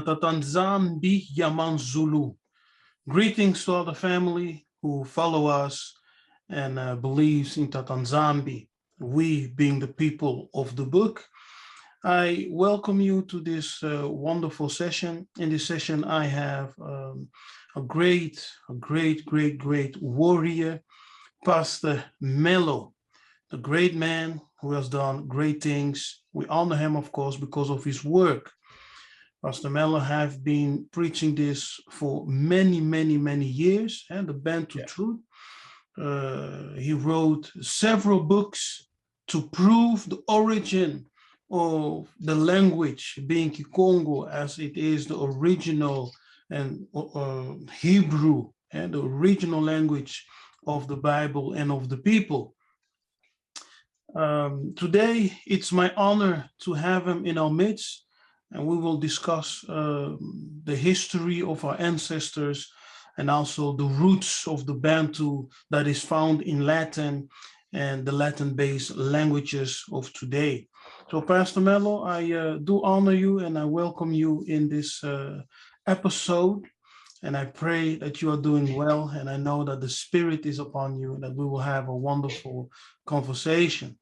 Tatanzambi Yaman Zulu. Greetings to all the family who follow us and believes in Tatanzambi, we being the people of the book. I welcome you to this wonderful session. In this session, I have a great warrior, Pastor Mello, the great man who has done great things. We honor him, of course, because of his work. Pastor Mello have been preaching this for many years, and the Bantu Truth. He wrote several books to prove the origin of the language, being Kikongo, as it is the original and Hebrew and the original language of the Bible and of the people. Today, it's my honor to have him in our midst, and we will discuss the history of our ancestors and also the roots of the Bantu that is found in Latin and the Latin-based languages of today. So, Pastor Mello, I do honor you and I welcome you in this episode. And I pray that you are doing well, and I know that the Spirit is upon you, and that we will have a wonderful conversation.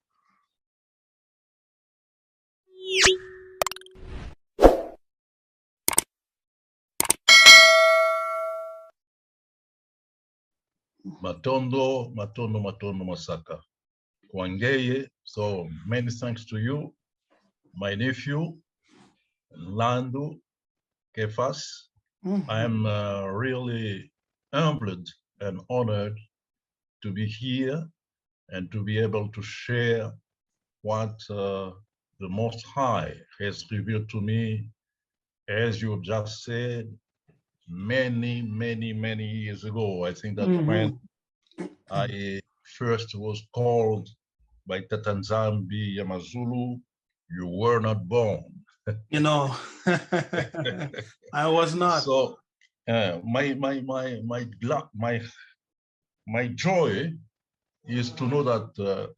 Matondo Masaka. Kwangeye, so many thanks to you, my nephew, Lando Kefas. I am really humbled and honored to be here and to be able to share what the Most High has revealed to me, as you just said, many years ago. I think that when I first was called by Tatanzambi Yamazulu, you were not born. You know, I was not. So my joy is to know that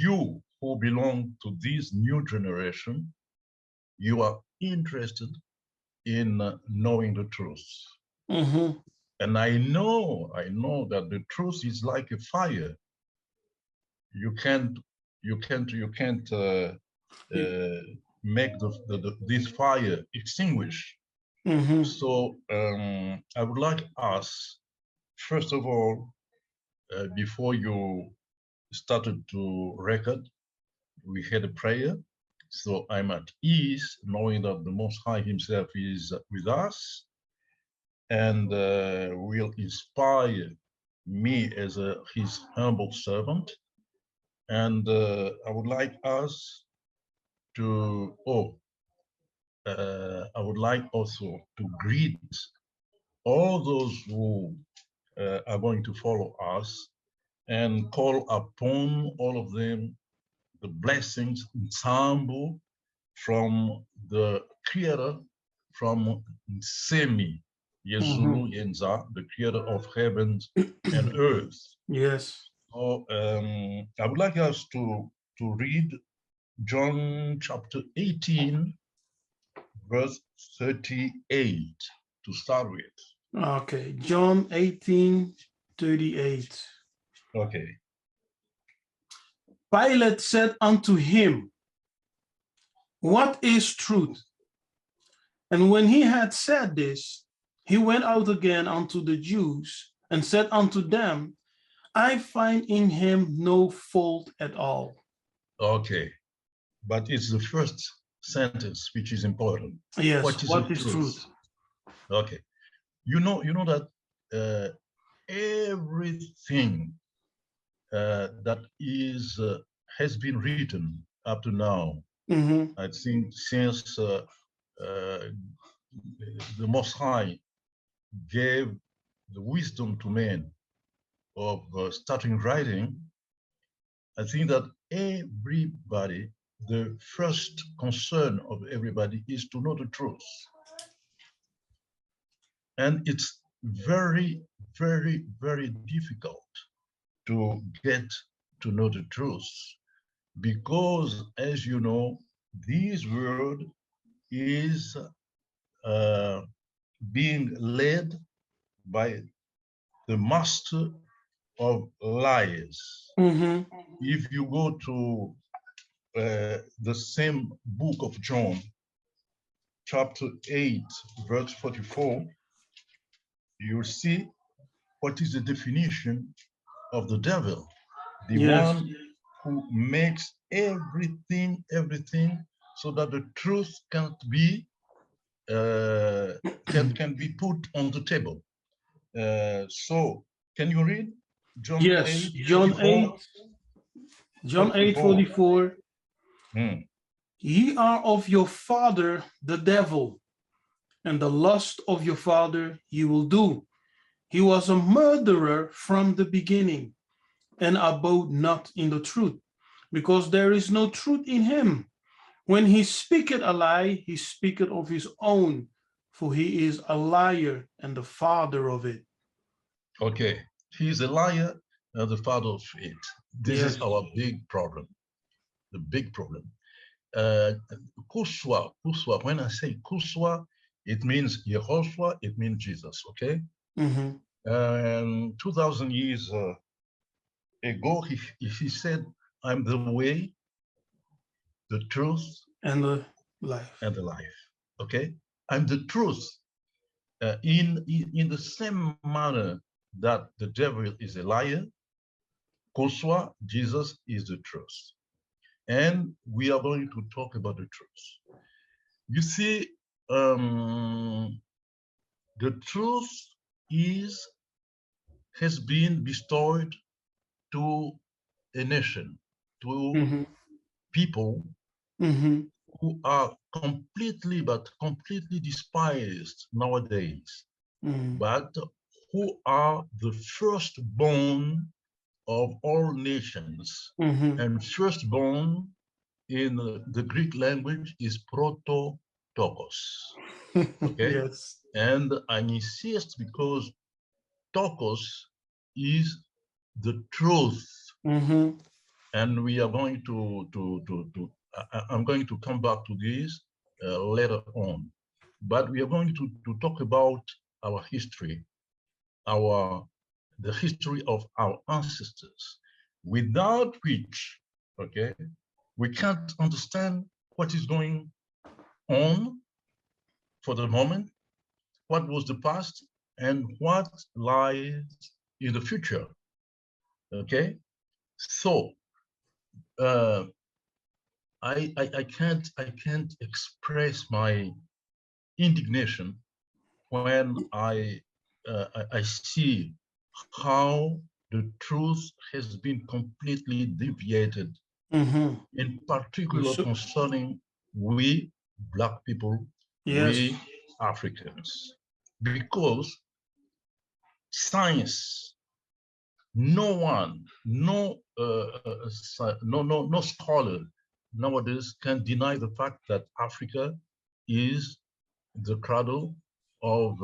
you who belong to this new generation, you are interested in knowing the truth. And I know that the truth is like a fire. You can't make this fire extinguish. So I would like us, first of all, before you started to record, we had a prayer. So I'm at ease knowing that the Most High himself is with us and will inspire me as his humble servant. And I would like us to, I would like also to greet all those who are going to follow us and call upon all of them the blessings, Nsambu, from the Creator, from Semi, Yezulu Yenza, the Creator of heavens and earth. Yes. So I would like us to read John chapter 18, verse 38 to start with. Okay, John 18:38. Okay. Pilate said unto him, what is truth? And when he had said this, he went out again unto the Jews and said unto them, I find in him no fault at all. Okay, but it's the first sentence which is important. Yes, what is truth? Okay, you know that everything that is has been written up to now. I think since the Most High gave the wisdom to men of starting writing, I think that everybody, the first concern of everybody is to know the truth. And it's very difficult to get to know the truth because, as you know, this world is being led by the master of lies. If you go to the same book of John, chapter 8, verse 44, you'll see what is the definition of the devil, the one who makes everything so that the truth can't be can be put on the table. So can you read John 8, John 8, John 8, 44. Ye are of your father, the devil, and the lust of your father you will do. He was a murderer from the beginning, and abode not in the truth, because there is no truth in him. When he speaketh a lie, he speaketh of his own, for he is a liar and the father of it. Okay, he is a liar and the father of it. This is our big problem. The big problem. Kuswa, when I say Kuswa, it means Yehoshua, it means Jesus, okay? 2,000 years ago, he said, I'm the way, the truth, and the life. Okay? I'm the truth. In the same manner that the devil is a liar, Kuswa, Jesus is the truth. And we are going to talk about the truth. You see, the truth has been bestowed to a nation, to people who are completely despised nowadays, but who are the firstborn of all nations. And firstborn in the Greek language is proto-tokos. Okay? And I insist because tokos is the truth. And we are going I'm going to come back to this later on. But we are going to talk about our history, the history of our ancestors, without which, okay, we can't understand what is going on for the moment, what was the past, and what lies in the future. Okay, so I can't express my indignation when I see how the truth has been completely deviated, in particular concerning we Black people, we Africans, because science, no one, no scholar nowadays can deny the fact that Africa is the cradle of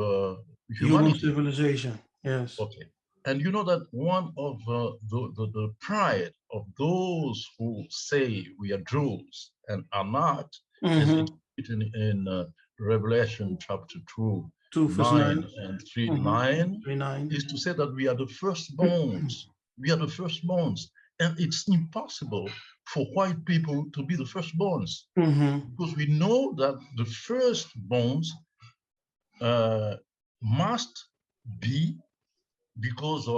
humanity. Human civilization, yes. Okay. And you know that one of the pride of those who say we are Jews and are not, as it's written in Revelation chapter 2, 9 and 3:9, is to say that we are the firstborns. We are the firstborns. And it's impossible for white people to be the firstborns, because we know that the firstborns must be, because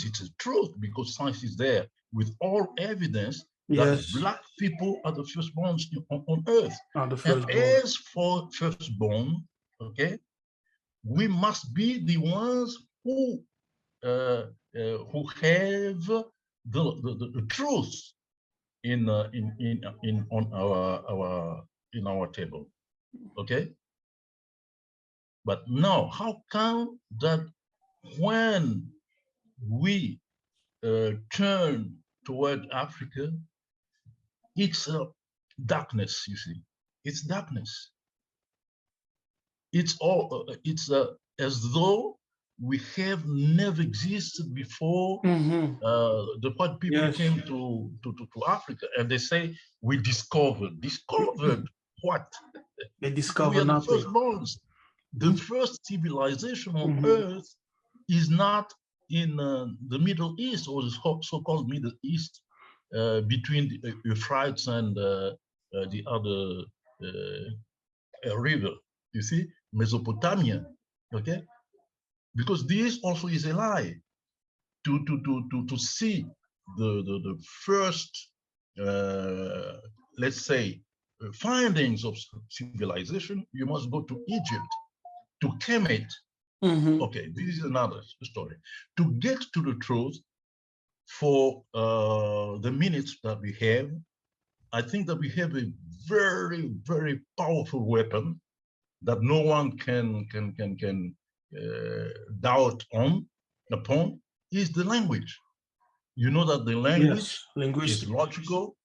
it's a truth, because science is there with all evidence that Black people are the firstborns on earth. And as for firstborn, okay, we must be the ones who have the truth in our table, okay. But now, how come that when we turn toward Africa, it's darkness? You see, it's darkness. It's all. It's as though we have never existed before. The white people came to Africa, and they say we discovered. what? They We discover are the nothing. firstborns. The first civilization on Mhm. earth is not in the Middle East, or the so-called Middle East, between the Euphrates and the other river. You see, Mesopotamia. Okay, because this also is a lie. To see the first, let's say, findings of civilization, you must go to Egypt, to Kemet. Mhm. Okay, this is another story. To get to the truth, for the minutes that we have, I think that we have a very, very powerful weapon that no one can doubt upon, is the language. You know that the language Yes, is linguistic. logical,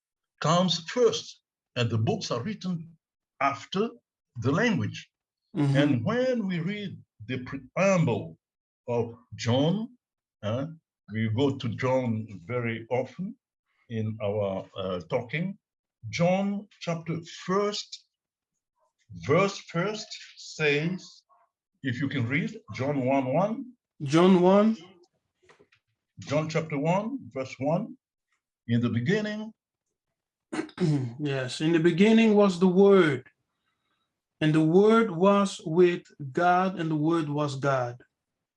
comes first, and the books are written after the language. Mhm. And when we read the preamble of John, we go to John very often in our talking. John chapter verse first says, if you can read John 1:1. John 1. John chapter 1, verse 1. In the beginning. Yes, in the beginning was the Word, and the Word was with God, and the Word was God.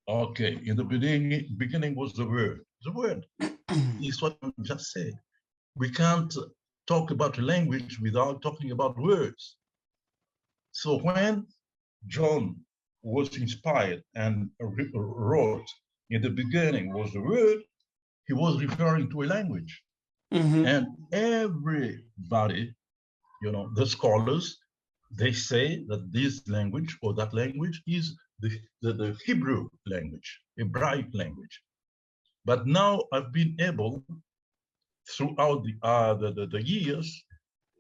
Okay, in the beginning was the Word. The Word is what I just said. We can't talk about language without talking about words. So when John was inspired and wrote, in the beginning was the Word, he was referring to a language. Mhm. And everybody, you know, the scholars, they say that this language or that language is the Hebrew language, Hebraic language. But now I've been able, throughout the years,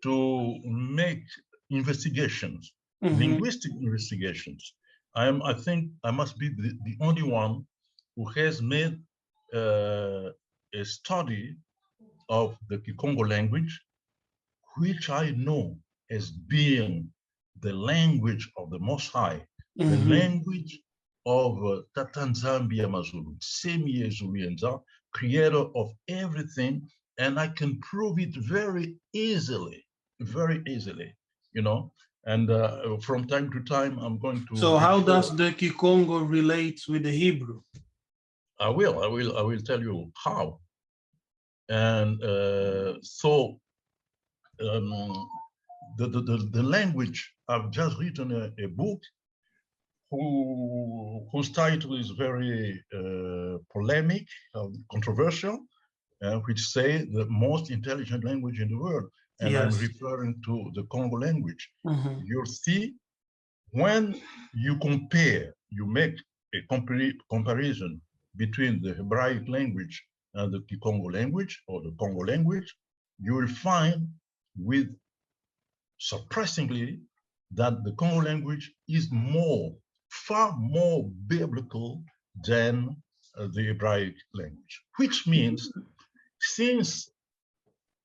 to make investigations, linguistic investigations. I think I must be the only one who has made a study of the Kikongo language, which I know as being the language of the Most High, the language of Tatanzambi Amazulu, Semi Zulienza, creator of everything, and I can prove it very easily, you know. And from time to time, I'm going to. So how does the Kikongo relate with the Hebrew? I will tell you how. And so the language, I've just written a book whose title is very polemic, controversial, which say the most intelligent language in the world. And I'm referring to the Congo language. You'll see, when you compare, you make a comparison between the Hebraic language and the Kikongo language or the Congo language, you will find, with surprisingly, that the Congo language is far more biblical than the Hebraic language, which means since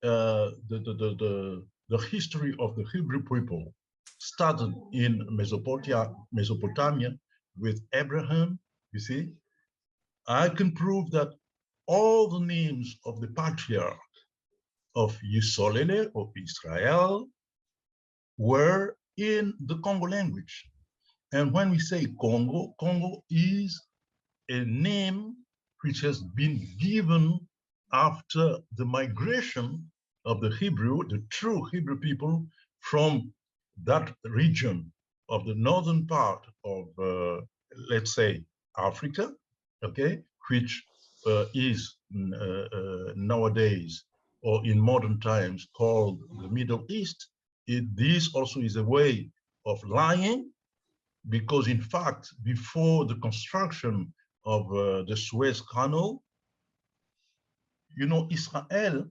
the history of the Hebrew people started in Mesopotamia with Abraham, you see, I can prove that all the names of the patriarch of Yisolele, of Israel, were in the Congo language. And when we say Congo, Congo is a name which has been given after the migration of the true Hebrew people from that region of the northern part of, let's say, Africa, okay, which is nowadays, or in modern times, called the Middle East. This also is a way of lying, because in fact, before the construction of the Suez Canal, you know, Israel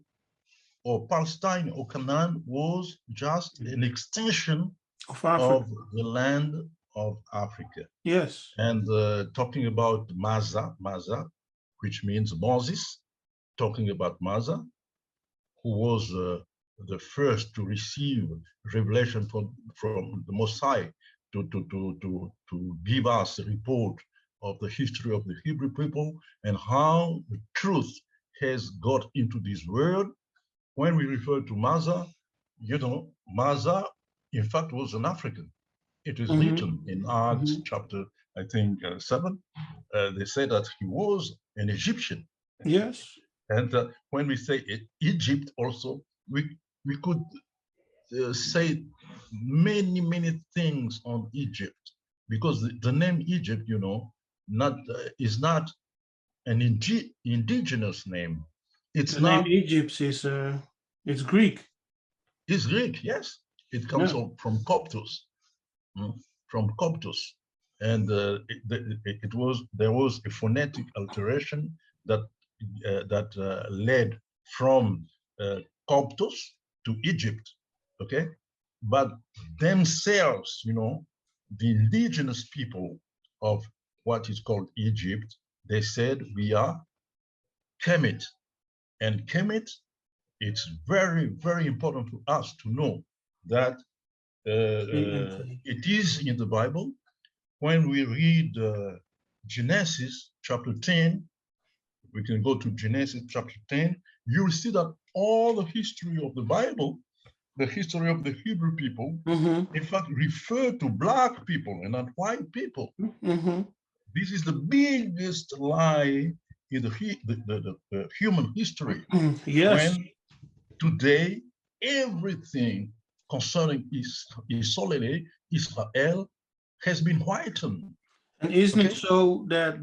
or Palestine or Canaan was just an extension of the land of Africa. Yes. And talking about Maza, which means Moses, talking about Maza, who was the first to receive revelation from the Most High to give us a report of the history of the Hebrew people and how the truth has got into this world. When we refer to Massa, you know, Massa, in fact, was an African. It is written in Acts chapter, I think, 7. They say that he was an Egyptian. Yes. And when we say Egypt also, we could say many things on Egypt, because the name Egypt, you know, is not an indigenous name. It's The not. name Egypt is it's Greek. It's Greek, yes. It comes from Coptus, from Coptus, and there was a phonetic alteration that led from Coptus to Egypt, okay? But themselves, you know, the indigenous people of what is called Egypt, they said we are Kemet, and Kemet, it's very important to us to know that it is in the Bible. When we read Genesis chapter 10, we can go to Genesis chapter 10, you'll see that all the history of the Bible, the history of the Hebrew people, in fact, refer to black people and not white people. This is the biggest lie in the human history. Yes. When today, everything concerning Israel has been whitened. And isn't it so that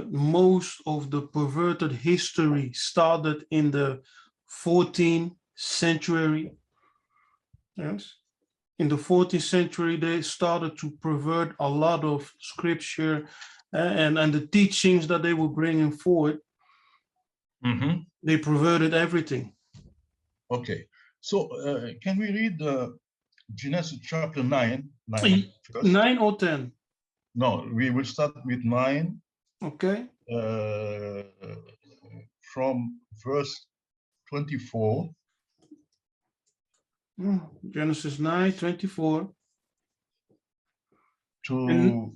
most of the perverted history started in the 14th century? Yes. In the 14th century, they started to pervert a lot of scripture and the teachings that they were bringing forward. They perverted everything. Okay. So can we read Genesis chapter 9? 9 or 10? No, we will start with 9. Okay. From verse 24. Genesis 9:24 to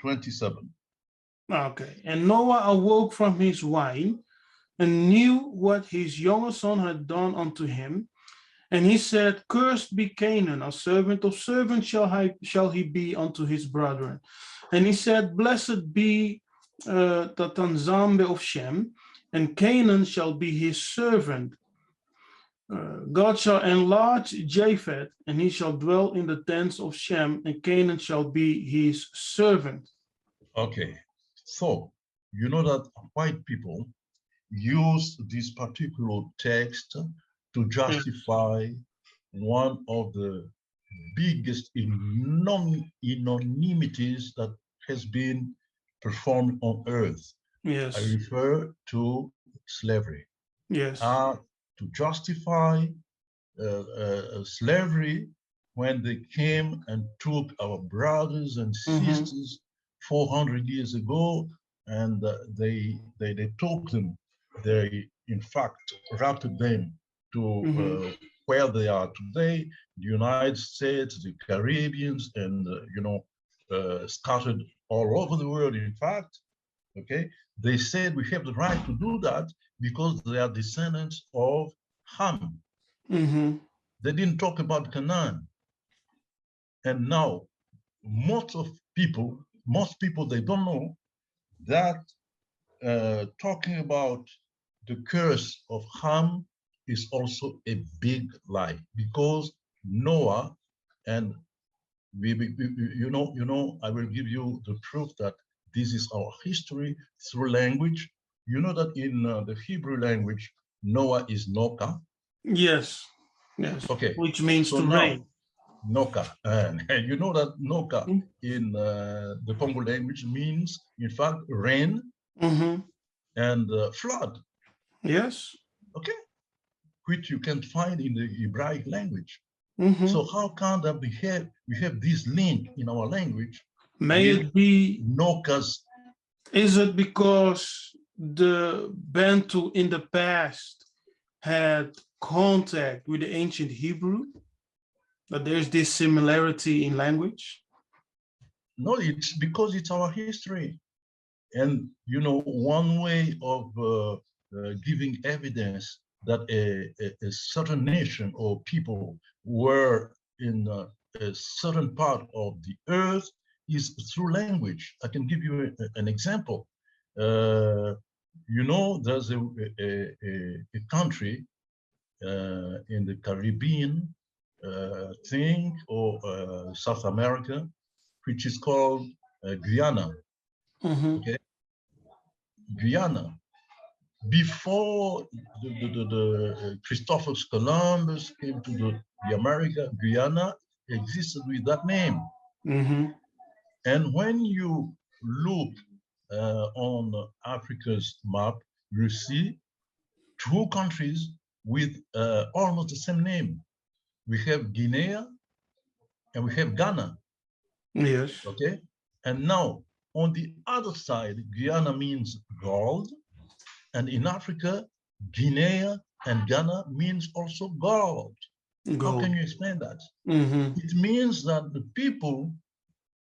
27. Okay. And Noah awoke from his wine and knew what his younger son had done unto him. And he said, Cursed be Canaan, a servant of servants shall he be unto his brethren. And he said, Blessed be the Tanzambe of Shem, and Canaan shall be his servant. God shall enlarge Japheth, and he shall dwell in the tents of Shem, and Canaan shall be his servant. Okay, so you know that white people use this particular text to justify one of the biggest enormities that has been performed on earth. Yes. I refer to slavery. Yes. To justify slavery when they came and took our brothers and sisters 400 years ago, and they took them. They, in fact, routed them to where they are today, the United States, the Caribbeans, and, scattered all over the world, in fact, okay? They said we have the right to do that because they are descendants of Ham. They didn't talk about Canaan. And now, most people, they don't know that talking about the curse of Ham is also a big lie, because Noah, and I will give you the proof that this is our history through language. You know that in the Hebrew language, Noah is Noka. Yes. Yes. Okay. Which means so to reign. Noka. And you know that Noka in the Congo language means, in fact, rain and flood. Yes. Okay. Which you can find in the Hebraic language. So how come that we have this link in our language? May it be Nokas. Is it because the Bantu in the past had contact with the ancient Hebrew? That there's this similarity in language? No, it's because it's our history. And, you know, one way of giving evidence that a certain nation or people were in a certain part of the earth is through language. I can give you an example. You know, there's a country in the Caribbean thing, or South America, which is called Guyana. Okay, Guyana. Before the Christopher Columbus came to the America, Guyana existed with that name. And when you look on Africa's map, you see two countries with almost the same name. We have Guinea and we have Ghana. Yes. Okay. And now on the other side, Guyana means gold. And in Africa, Guinea and Ghana means also gold. How can you explain that? It means that the people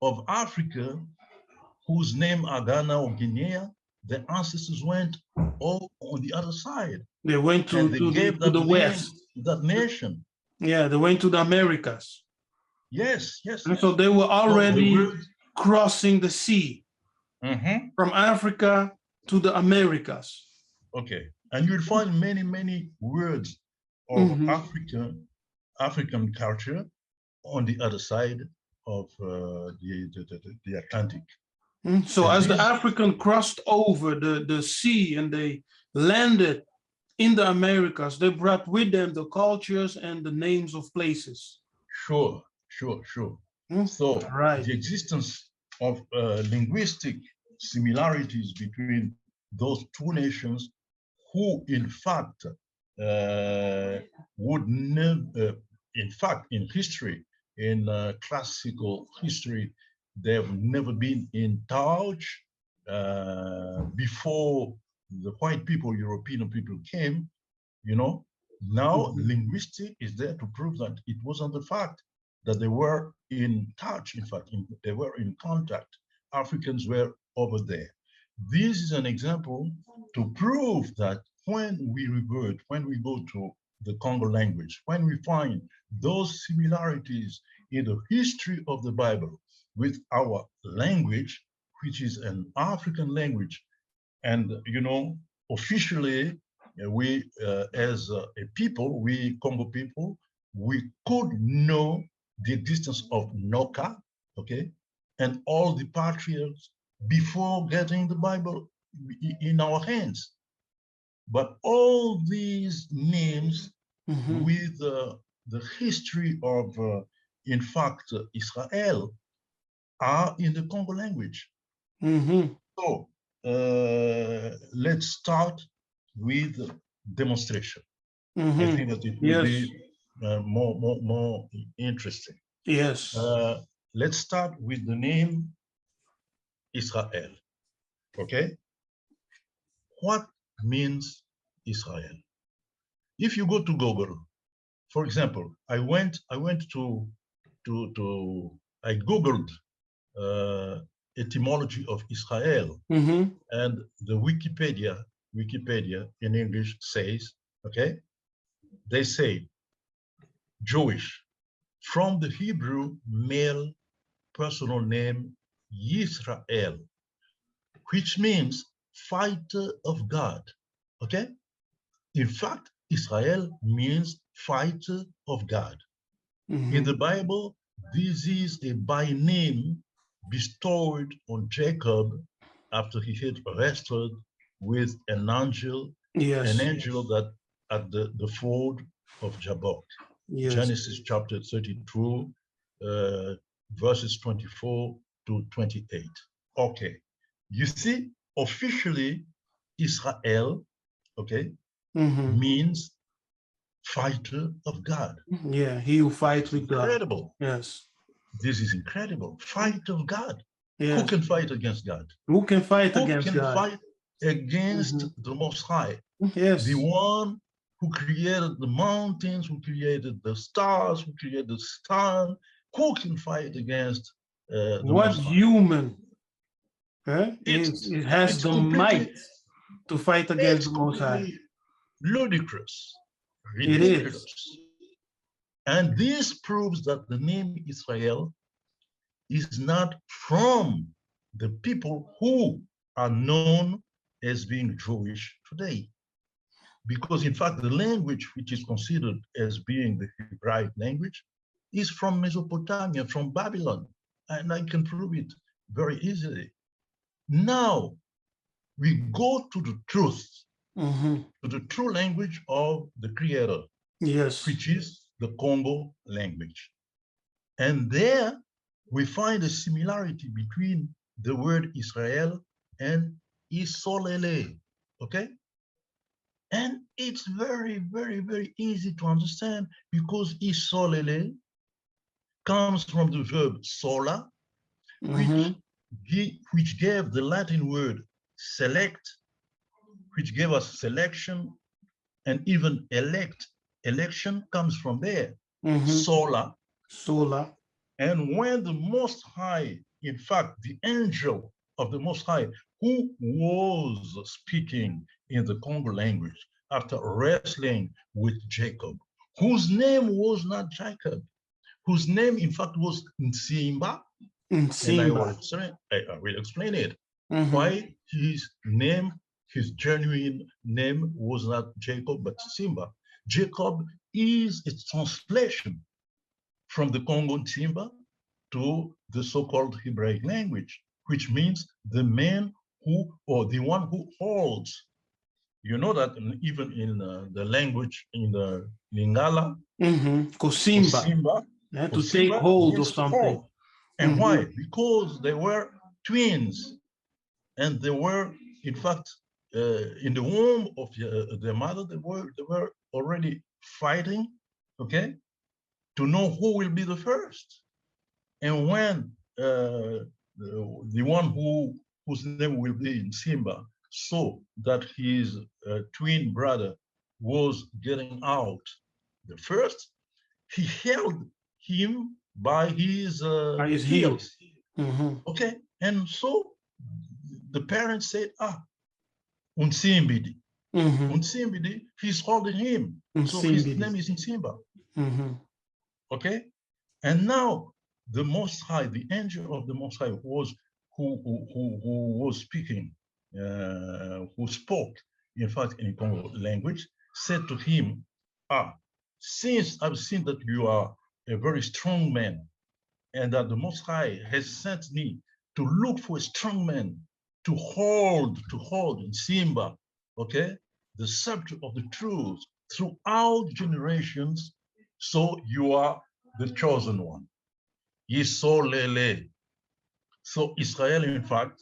of Africa whose name are Ghana or Guinea, the ancestors went all on the other side. They went to the west. That nation. Yeah, they went to the Americas. Yes, yes. And so they were already crossing the sea from Africa to the Americas. Okay, and you'll find many, many words of African culture on the other side of the Atlantic. So as the African crossed over the sea and they landed in the Americas, they brought with them the cultures and the names of places. Sure. So the existence of linguistic similarities between those two nations, who in fact would never, in fact, in history, in classical history, they've never been in touch before the white people, European people came, you know. Now linguistic is there to prove that it wasn't the fact that they were in touch. In fact, they were in contact. Africans were over there. This is an example to prove that when we revert, when we go to the Congo language, when we find those similarities in the history of the Bible with our language, which is an African language, and you know, officially, we as a people, we Congo people, we could know the existence of Noka, okay, and all the patriarchs before getting the Bible in our hands. But all these names with the history of, in fact, Israel are in the Congo language. So let's start with demonstration. I think that it will be more interesting. Yes. Let's start with the name Israel. Okay. What means Israel? If you go to Google, for example, I Googled etymology of Israel, and the Wikipedia in English says, okay, they say Jewish, from the Hebrew male personal name Yisrael, which means fighter of God. Okay? In fact, Israel means fighter of God. In the Bible, this is a by name bestowed on Jacob after he had wrestled with an angel that at the ford of Jabbok. Genesis chapter 32, verses 24 to 28. Okay, you see, officially, Israel, okay, means fighter of God. Yeah, he who fights with God. Incredible. Yes. This is incredible. Fight of God. Yes. Who can fight against God? Who can fight against God? Who can fight against the Most High? Yes. The one who created the mountains, who created the stars, who created the sun, who can fight against the What Most High? human It's it has it's the completely might to fight against it's the Most High? completely ludicrous, It is. ridiculous. And this proves that the name Israel is not from the people who are known as being Jewish today. Because in fact, the language which is considered as being the Hebraic language is from Mesopotamia, from Babylon. And I can prove it very easily. Now, we go to the truth, to the true language of the Creator, Yes. which is the Congo language. And there we find a similarity between the word Israel and Isolele, okay? And it's very, very, very easy to understand because Isolele comes from the verb sola, which gave the Latin word select, which gave us selection, and even elect. Election comes from there, sola. Sola. And when the Most High, in fact, the angel of the Most High, who was speaking in the Congo language after wrestling with Jacob, whose name was not Jacob, whose name, in fact, was Nsimba. And I will explain it. Why his name, his genuine name was not Jacob, but Simba. Jacob is its translation from the Congo Nsimba to the so-called Hebraic language, which means the man who, or the one who holds. You know that even in the language, in the Lingala, Kosimba, to take hold of something. And why? Because they were twins, and they were, in fact, in the womb of their mother, they were already fighting, okay, to know who will be the first. And when the one whose name will be in Simba saw that his twin brother was getting out the first, he held him by his heels. Okay, and so the parents said, Unsimbidi. Unsimbidi, he's holding him. So his name is Nsimba. Okay, and now the Most High, the angel of the Most High, was who was speaking, who spoke, in fact, in Congo language, said to him, since I've seen that you are a very strong man, and that the Most High has sent me to look for a strong man to hold in Simba, okay, the subject of the truth throughout generations, so you are the chosen one. Isolele. So Israel, in fact,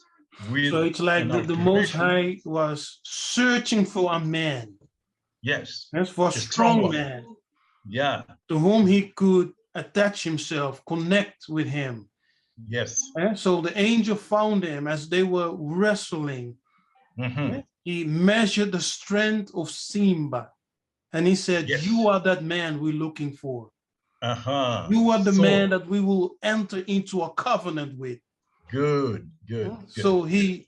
so it's like the Most High was searching for a man. Yes. Yes, for a strong man. Yeah. To whom he could attach himself, connect with him. Yes. So the angel found him as they were wrestling. He measured the strength of Simba. And he said, you are that man we're looking for. You are the man that we will enter into a covenant with. Good. So he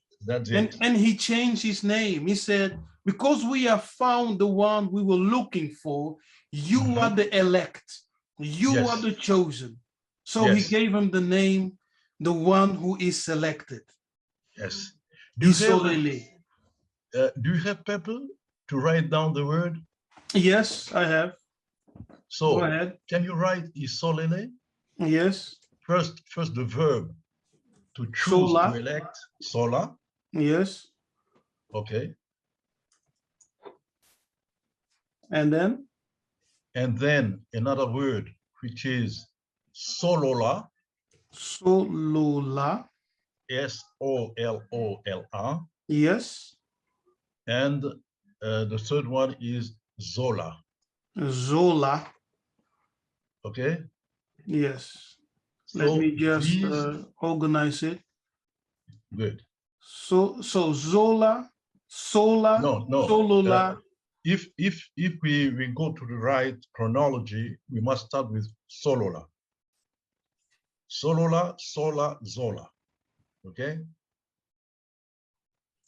changed his name. He said, because we have found the one we were looking for, you are the elect. You are the chosen. So he gave him the name, the one who is selected. Yes. Do you have paper to write down the word? Yes, I have. So go ahead. Can you write isolele? Yes. First the verb to choose, to elect, sola. Yes. Okay. And then? And then another word, which is solola. Solola. S-O-L-O-L-A. Yes. And the third one is Zola. Zola. Okay. Yes. So let me just organize it. Good. So Zola, Sola, no. Solola. if we go to the right chronology, we must start with Solola. Solola, Sola, Zola. Okay?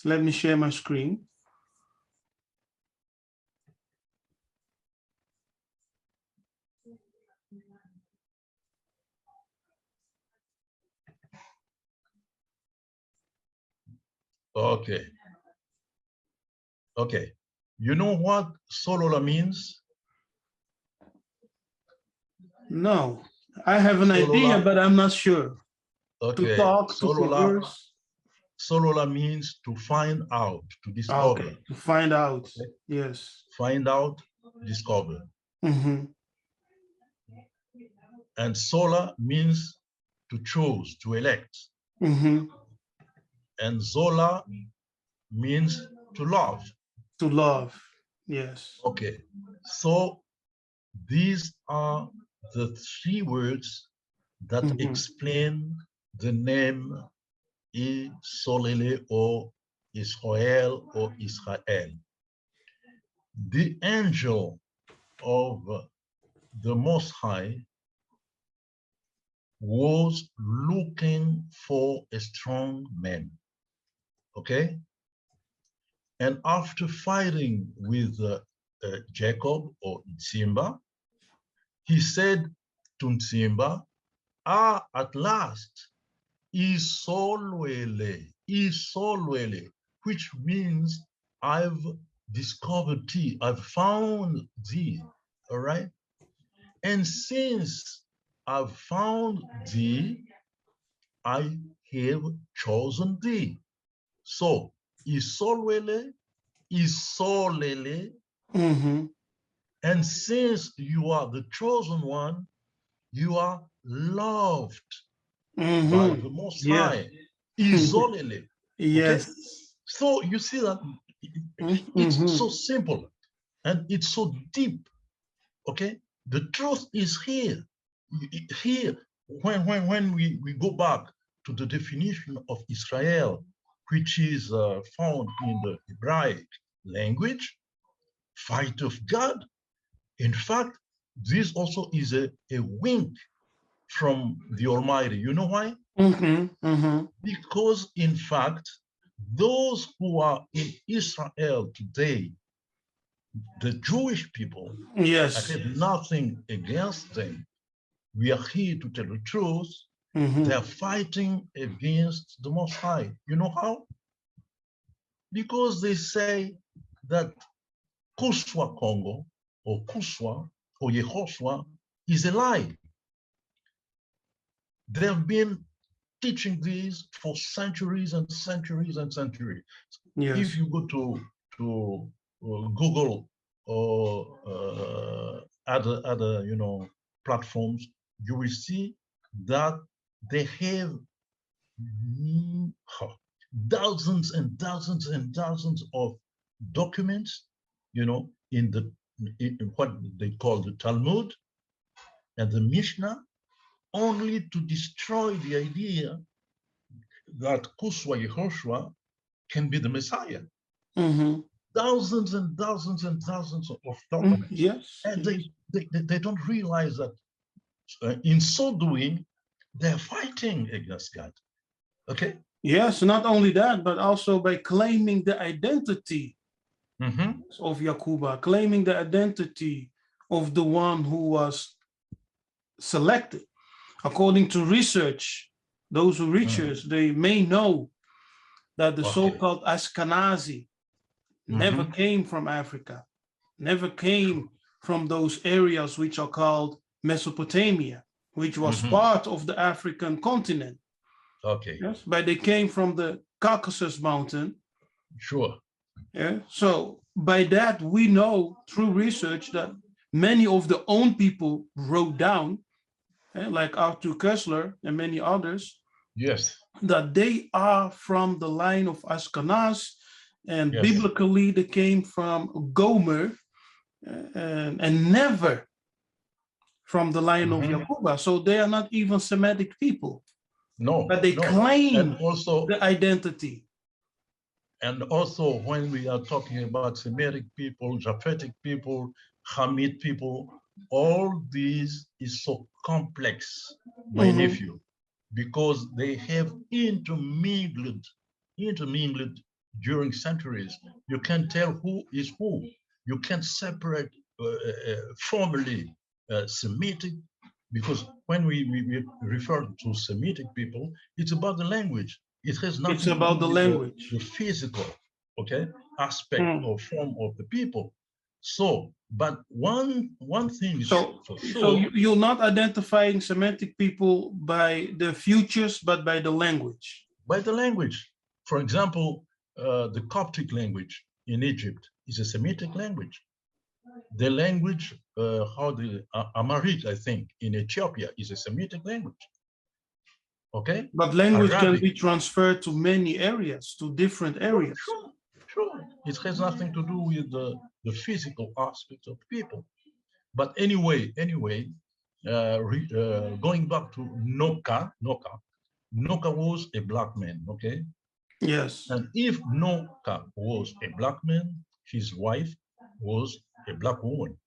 Let me share my screen. Okay. Okay. You know what Solola means? No, I have an idea, but I'm not sure. Okay. To talk, Solola, to converse. Solola means to find out, to discover. Okay, to find out. Okay. Yes. Find out, discover. Mm-hmm. And Sola means to choose, to elect. Mm-hmm. And Zola means to love. To love. Yes. Okay. So these are the three words that explain the name Isolele or Israel or Israel. The angel of the Most High was looking for a strong man. Okay? And after fighting with Jacob or Nsimba, he said to Nsimba, at last, Isolwele, which means I've discovered thee, I've found thee, all right? And since I've found thee, I have chosen thee. So, Isolwele, Isolele, and since you are the chosen one, you are loved by the Most High. Isolele. Yes. Okay? So you see that it's so simple and it's so deep. Okay? The truth is here. Here, when we go back to the definition of Israel, which is found in the Hebraic language, fight of God. In fact, this also is a wink from the Almighty. You know why? Because in fact, those who are in Israel today, the Jewish people, yes, I have nothing against them. We are here to tell the truth. They are fighting against the Most High. You know how? Because they say that Kuswa Congo or Kuswa or Yehoshua is a lie. They've been teaching this for centuries and centuries and centuries. Yes. If you go to Google or other platforms, you will see that they have dozens and dozens and dozens of documents, in what they call the Talmud and the Mishnah, only to destroy the idea that Kuswa Yehoshua can be the Messiah. Thousands and thousands and thousands of documents. Yes. And they don't realize that in so doing, they're fighting against God. Okay? Yes, not only that, but also by claiming the identity of Yakuba, claiming the identity of the one who was selected. According to research, those who research, they may know that the so-called Ashkenazi never came from Africa, never came from those areas which are called Mesopotamia, which was part of the African continent. Okay. Yes, but they came from the Caucasus Mountain. Sure. Yeah. So by that, we know through research that many of the own people wrote down, like Arthur Koestler and many others, yes, that they are from the line of Ashkenaz, and biblically they came from Gomer, and never from the line of Yakuba. So they are not even Semitic people. No, but they claim and also the identity. And also when we are talking about Semitic people, Japhetic people, Hamite people, all these is so complex, my nephew, because they have intermingled during centuries. You can't tell who is who. You can't separate formally Semitic, because when we refer to Semitic people, it's about the language. It has nothing It's to about do the with language. the physical, okay, aspect or form of the people. So, but one thing is So, for so sure. you're not identifying Semitic people by the features, but by the language. By the language. For example, the Coptic language in Egypt is a Semitic language. The language, how the Amharic, I think, in Ethiopia is a Semitic language. Okay? But language can Arabic. be transferred to many areas, to different areas. Sure. It has nothing to do with the physical aspects of people. But anyway, going back to Noka was a black man, okay? Yes. And if Noka was a black man, his wife was a black woman.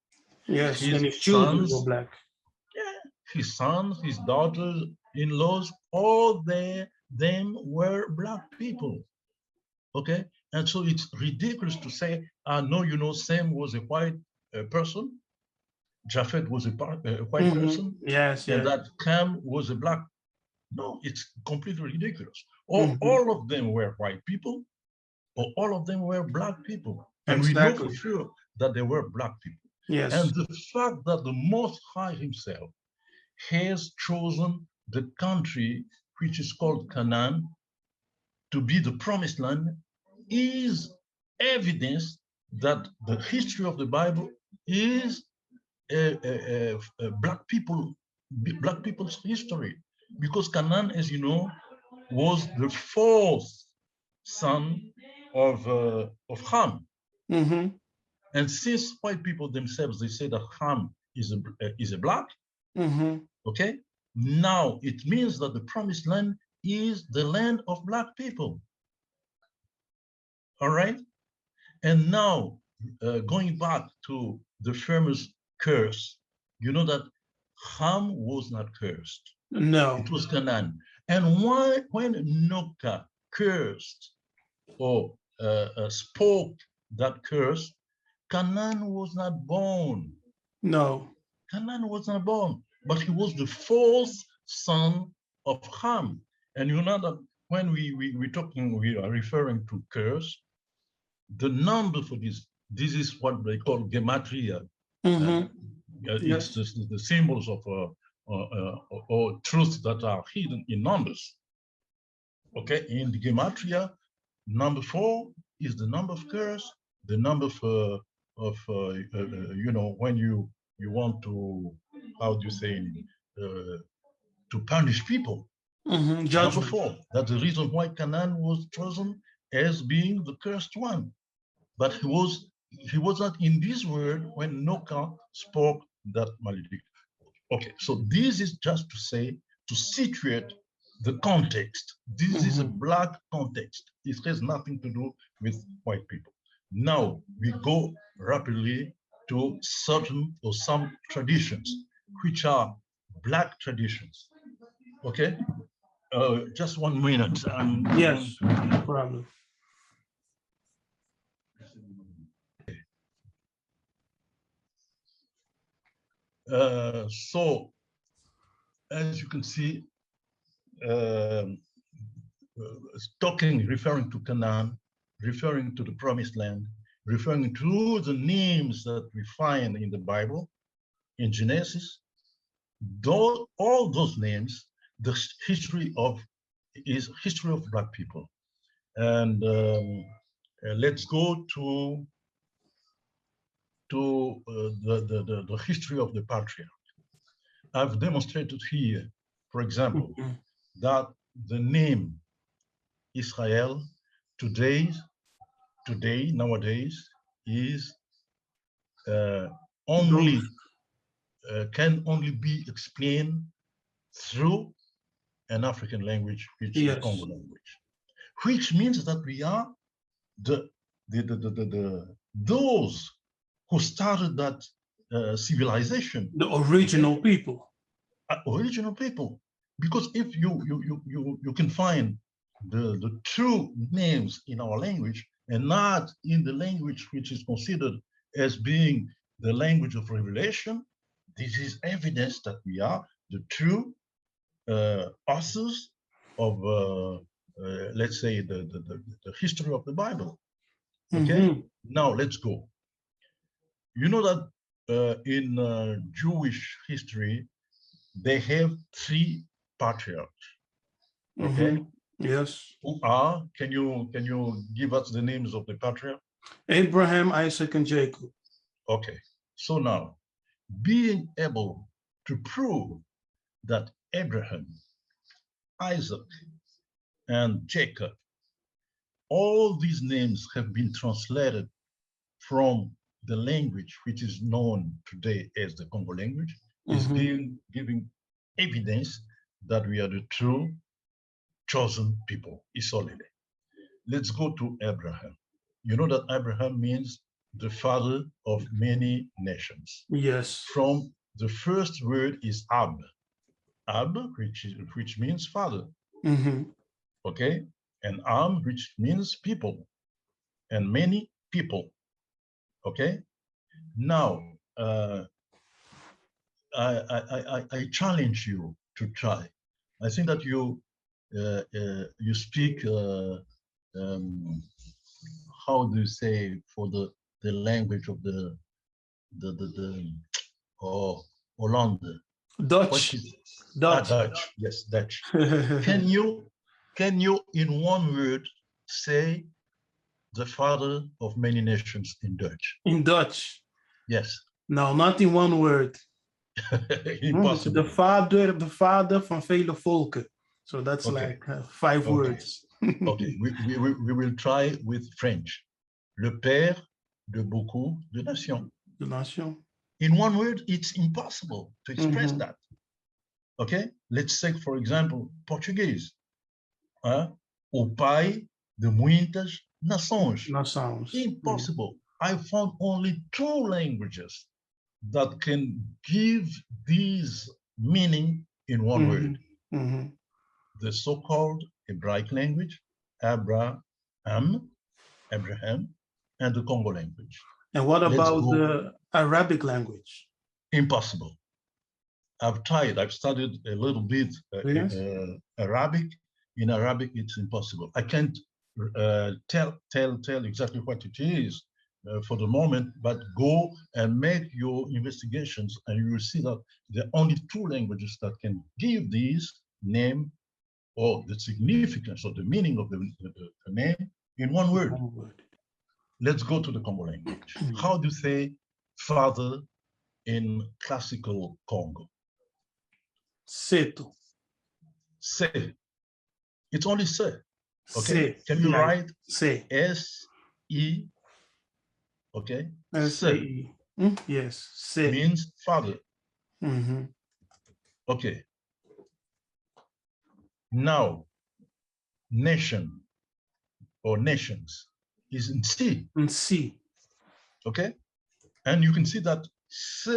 Yes, His and his children sons, were black. his sons, his daughters-in-laws, all them were black people. Okay, and so it's ridiculous to say, no, you know, Sam was a white person, Japhet was a white person, Yes, and yes. that Cam was a black. No, it's completely ridiculous. All of them were white people, or all of them were black people. And we know for Exactly. sure that they were black people. Yes. And the fact that the Most High himself has chosen the country which is called Canaan to be the promised land is evidence that the history of the Bible is black people's history, because Canaan, as you know, was the fourth son of Ham. And since white people themselves, they say that Ham is a black, okay, now it means that the promised land is the land of black people. All right. And now going back to the famous curse, you know that Ham was not cursed. No. It was Canaan. And when Noka cursed or spoke that curse, Canaan was not born. No. Canaan was not born, but he was the fourth son of Ham. And you know that when we are referring to curse, the number for this is what they call gematria. It's the symbols of or truths that are hidden in numbers. Okay, in the gematria, number 4 is the number of curse, the number of you know, when you want to, how do you say, to punish people. Number 4. That's the reason why Canaan was chosen as being the cursed one. But he was not in this world when Noka spoke that malediction. Okay, so this is just to say, to situate the context. This is a black context. It has nothing to do with white people. Now we go rapidly to certain or some traditions, which are black traditions. Okay, just 1 minute. Yes, no problem. So, as you can see, referring to Canaan, referring to the promised land, referring to the names that we find in the Bible, in Genesis, all those names, the history of black people. And let's go to the history of the patriarch. I've demonstrated here, for example, that the name Israel nowadays is can only be explained through an African language, which is the Congo language, which means that we are those who started that civilization, the original people. Original people. Because if you can find the true names in our language and not in the language which is considered as being the language of revelation, this is evidence that we are the true authors of, let's say, the history of the Bible. Okay, now let's go. You know that in Jewish history, they have 3 patriarchs. Okay. Yes. Who are? Can you give us the names of the patriarchs? Abraham, Isaac, and Jacob. Okay. So now, being able to prove that Abraham, Isaac, and Jacob, all these names have been translated from the language which is known today as the Congo language, is giving evidence that we are the true chosen people, Isolele. Let's go to Abraham. You know that Abraham means the father of many nations. Yes. From the first word is Ab. Ab, which means father. Okay? And Am, which means people. And many people. Okay? Now, I challenge you to try. I think that you speak, how do you say, for the language of the Holland? Dutch. Dutch. Dutch. Yes, Dutch. Can you in one word say the father of many nations in Dutch? In Dutch? Yes. No, not in one word. Impossible. The father van vele volken. So that's like 5 words. Okay, we will try with French. Le père de beaucoup de nations. De nations. In one word, it's impossible to express that. Okay, let's take, for example, Portuguese. O pai de muitas nações. Impossible. I found only 2 languages that can give this meaning in one word. The so-called Hebraic language, Abraham, and the Congo language. And what about the Arabic language? Impossible. I've tried. I've studied a little bit Arabic. In Arabic, it's impossible. I can't tell exactly what it is for the moment, but go and make your investigations, and you will see that there are only 2 languages that can give this name or the significance or the meaning of the name in one word. Let's go to the Congo language. How do you say father in classical Congo? Seto. Se. It's only se. Okay. Se. Can you write se? S-E. Okay. Se. Yes. Se means father. Okay. Now, nation or nations is in C. In C. Okay. And you can see that S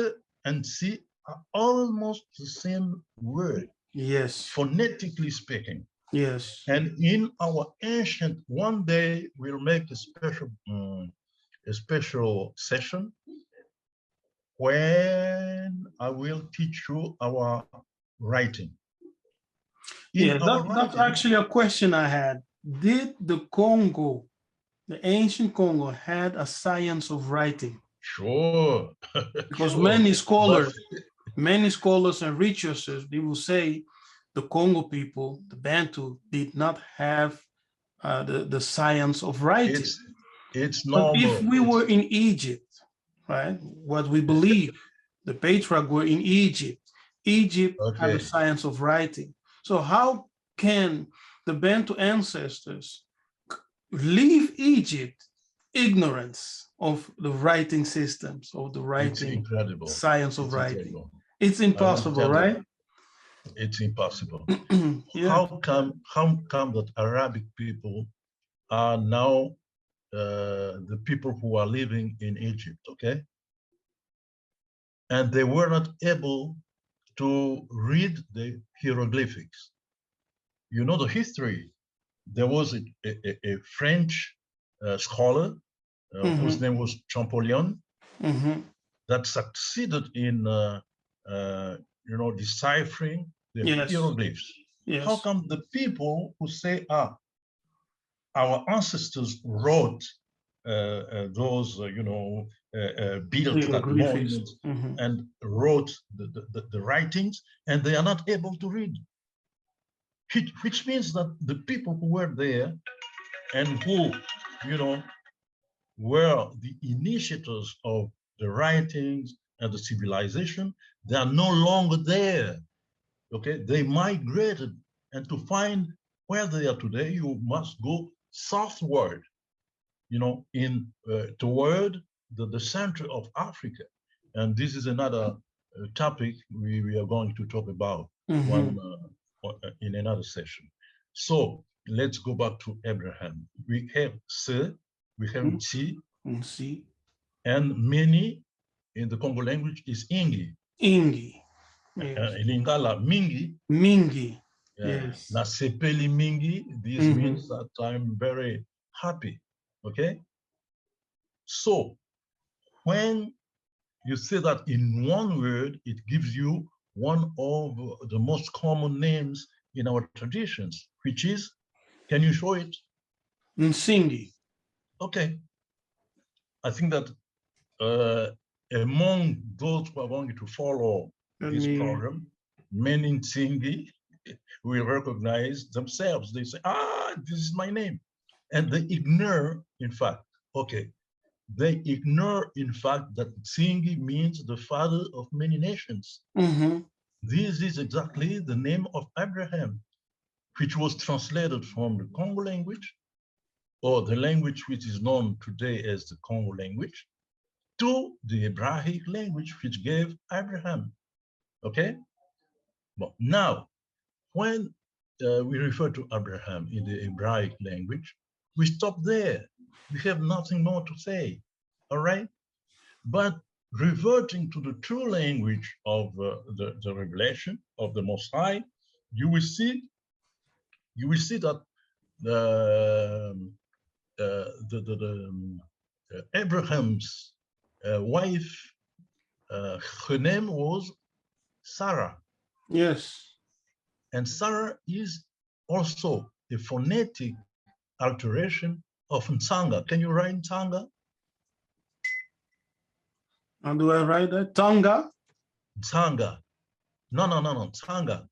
and C are almost the same word. Yes. Phonetically speaking. Yes. And in our ancient, one day we'll make a special session when I will teach you our writing. That's actually a question I had. Did the Congo, the ancient Congo, had a science of writing? Sure. Because many scholars and researchers, they will say the Congo people, the Bantu, did not have the science of writing. It's normal. But if we were in Egypt, right, what we believe, the patriarchs were in Egypt. Egypt had a science of writing. So how can the Bantu ancestors leave Egypt ignorance of the writing systems, of the writing science of writing? It's impossible, right? It's impossible. How come that Arabic people are now the people who are living in Egypt, okay? And they were not able to read the hieroglyphics. You know the history. There was a French scholar whose name was Champollion that succeeded in deciphering the hieroglyphs. Yes. How come the people who say, our ancestors wrote those, built that monument and wrote the writings, and they are not able to read? Which means that the people who were there and who, were the initiators of the writings and the civilization, they are no longer there. Okay, they migrated, and to find where they are today, you must go southward, in toward the center of Africa. And this is another topic we are going to talk about in another session. So let's go back to Abraham. We have Se, we have Tsi, and many in the Congo language is Ingi. Ingi. Yes. In Lingala, Mingi. Mingi. Yes. Na sepeli Mingi, this means that I'm very happy. Okay? So when you say that in one word, it gives you one of the most common names in our traditions, which is, can you show it? Nsingi. Okay. I think that among those who are going to follow this program, many Nsingi will recognize themselves. They say, this is my name. And they ignore, in fact, they ignore, in fact, that Nsingi means the father of many nations. This is exactly the name of Abraham, which was translated from the Congo language, or the language which is known today as the Congo language, to the Hebraic language which gave Abraham. Okay? But now, when we refer to Abraham in the Hebraic language, we stop there. We have nothing more to say. All right? But reverting to the true language of the revelation of the Most High, you will see that Abraham's wife, her name was Sarah. Yes. And Sarah is also a phonetic alteration of Ntsanga. Can you write Ntsanga? How do I write that? Tonga? Ntsanga. No, Ntsanga.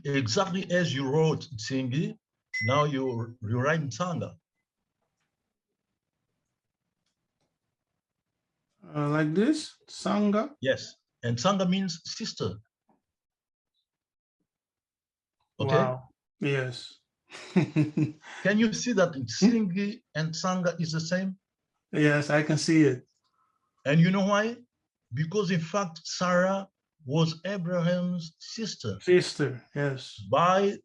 Exactly as you wrote Tsingi, now you write Ntsanga. Like this? Sanga? Yes. And Ntsanga means sister. Okay? Wow. Yes. Can you see that Tsingi and Ntsanga is the same? Yes, I can see it. And you know why? Because in fact, Sarah was Abraham's sister. Sister, yes. By